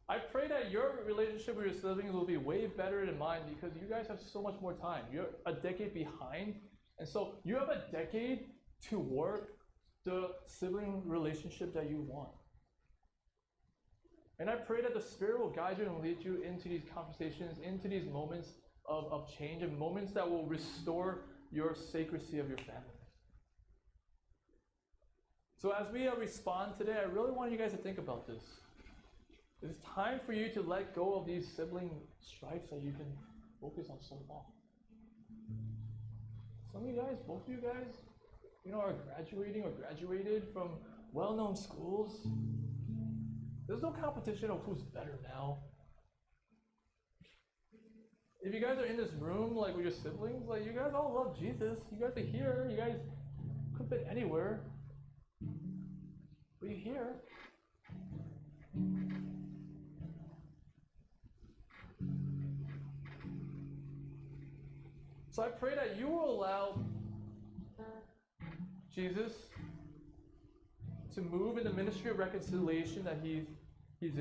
I pray that your relationship with your siblings will be way better than mine because you guys have so much more time. You're a decade behind, and so you have a decade to work the sibling relationship that you want. And I pray that the Spirit will guide you and lead you into these conversations, into these moments of change, and moments that will restore your sacredcy of your family. So as we respond today, I really want you guys to think about this. It's time for you to let go of these sibling strifes that you've been focused on so long. Some of you guys, both of you guys, are graduating or graduated from well-known schools. There's no competition of who's better now. If you guys are in this room, with your siblings, you guys all love Jesus. You guys are here. You guys could have been anywhere. But you're here. So I pray that you will allow Jesus to move in the ministry of reconciliation that he's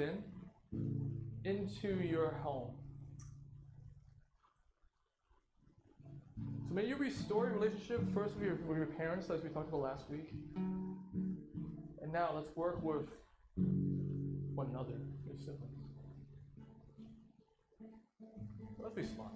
into your home. So may you restore your relationship first with your parents, as we talked about last week. And now let's work with one another, your siblings. Let's respond.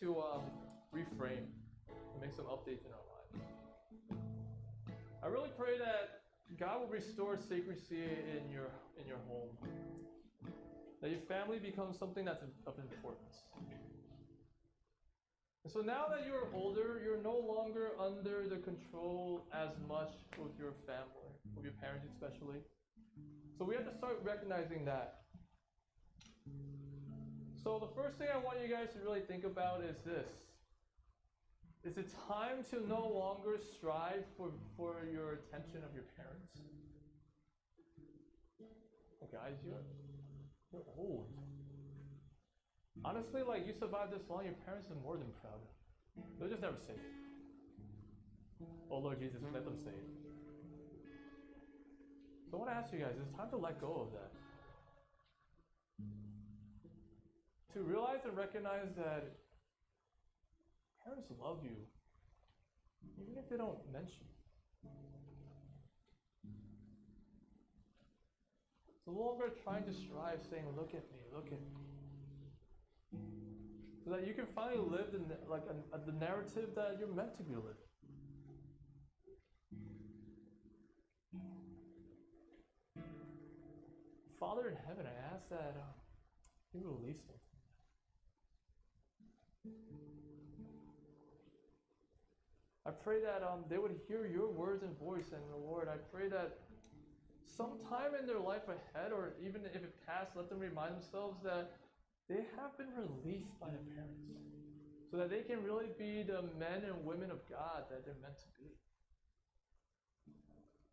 to reframe and make some updates in our lives. I really pray that God will restore secrecy in your home. That your family becomes something that's of importance. And so now that you're older, you're no longer under the control as much with your family, with your parents especially. So we have to start recognizing that. So the first thing I want you guys to really think about is this. Is it time to no longer strive for your attention of your parents? Well, guys, you're old. Honestly, like, you survived this long, your parents are more than proud. They'll just never say it. Oh Lord Jesus, let them say it. So I want to ask you guys, it's time to let go of that. To realize and recognize that parents love you, even if they don't mention it. So no longer trying to strive, saying, look at me, look at me. So that you can finally live the narrative that you're meant to be living. Father in heaven, I ask that you release them. I pray that they would hear your words and voice, and Lord, I pray that sometime in their life ahead, or even if it passed, let them remind themselves that they have been released by their parents, so that they can really be the men and women of God that they're meant to be.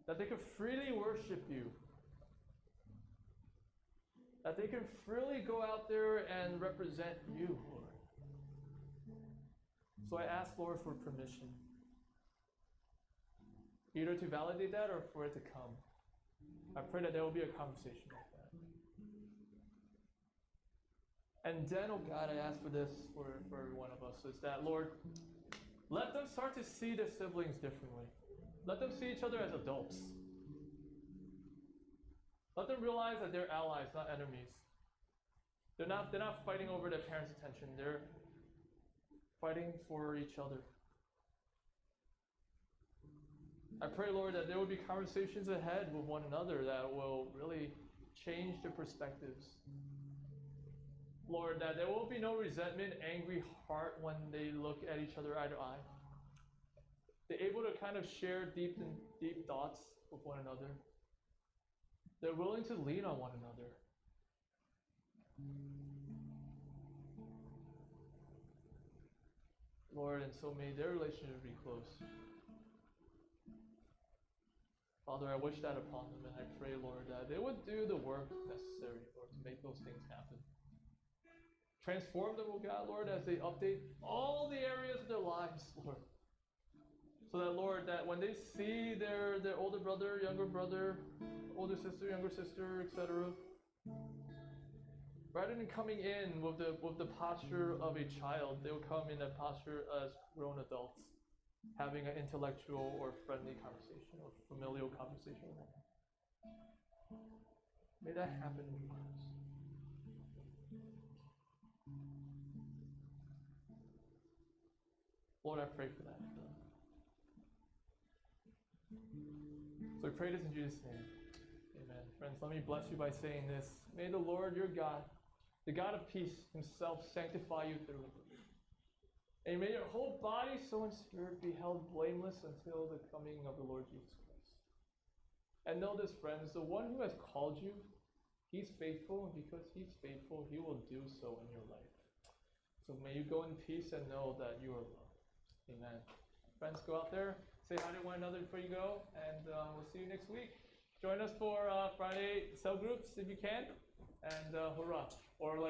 That they can freely worship you. That they can freely go out there and represent you, Lord. So I ask, Lord, for permission. Either to validate that or for it to come. I pray that there will be a conversation like that. And then, oh God, I ask for this for every one of us, is that, Lord, let them start to see their siblings differently. Let them see each other as adults. Let them realize that they're allies, not enemies. They're not fighting over their parents' attention. They're fighting for each other. I pray, Lord, that there will be conversations ahead with one another that will really change their perspectives. Lord, that there will be no resentment, angry heart when they look at each other eye to eye. They're able to kind of share deep thoughts with one another. They're willing to lean on one another. Lord, and so may their relationship be close. Father, I wish that upon them, and I pray, Lord, that they would do the work necessary, Lord, to make those things happen. Transform them, oh God, Lord, as they update all the areas of their lives, Lord. So that, Lord, that when they see their older brother, younger brother, older sister, younger sister, etc., rather than coming in with the posture of a child, they will come in a posture as grown adults, having an intellectual or friendly conversation or familial conversation with them. May that happen in your lives. Lord, I pray for that. So we pray this in Jesus' name. Amen. Friends, let me bless you by saying this. May the Lord, your God, the God of peace himself, sanctify you thoroughly. And may your whole body, soul, and spirit be held blameless until the coming of the Lord Jesus Christ. And know this, friends, the one who has called you, he's faithful, and because he's faithful, he will do so in your life. So may you go in peace and know that you are loved. Amen. Friends, go out there, say hi to one another before you go, and we'll see you next week. Join us for Friday cell groups if you can, and hurrah. Or like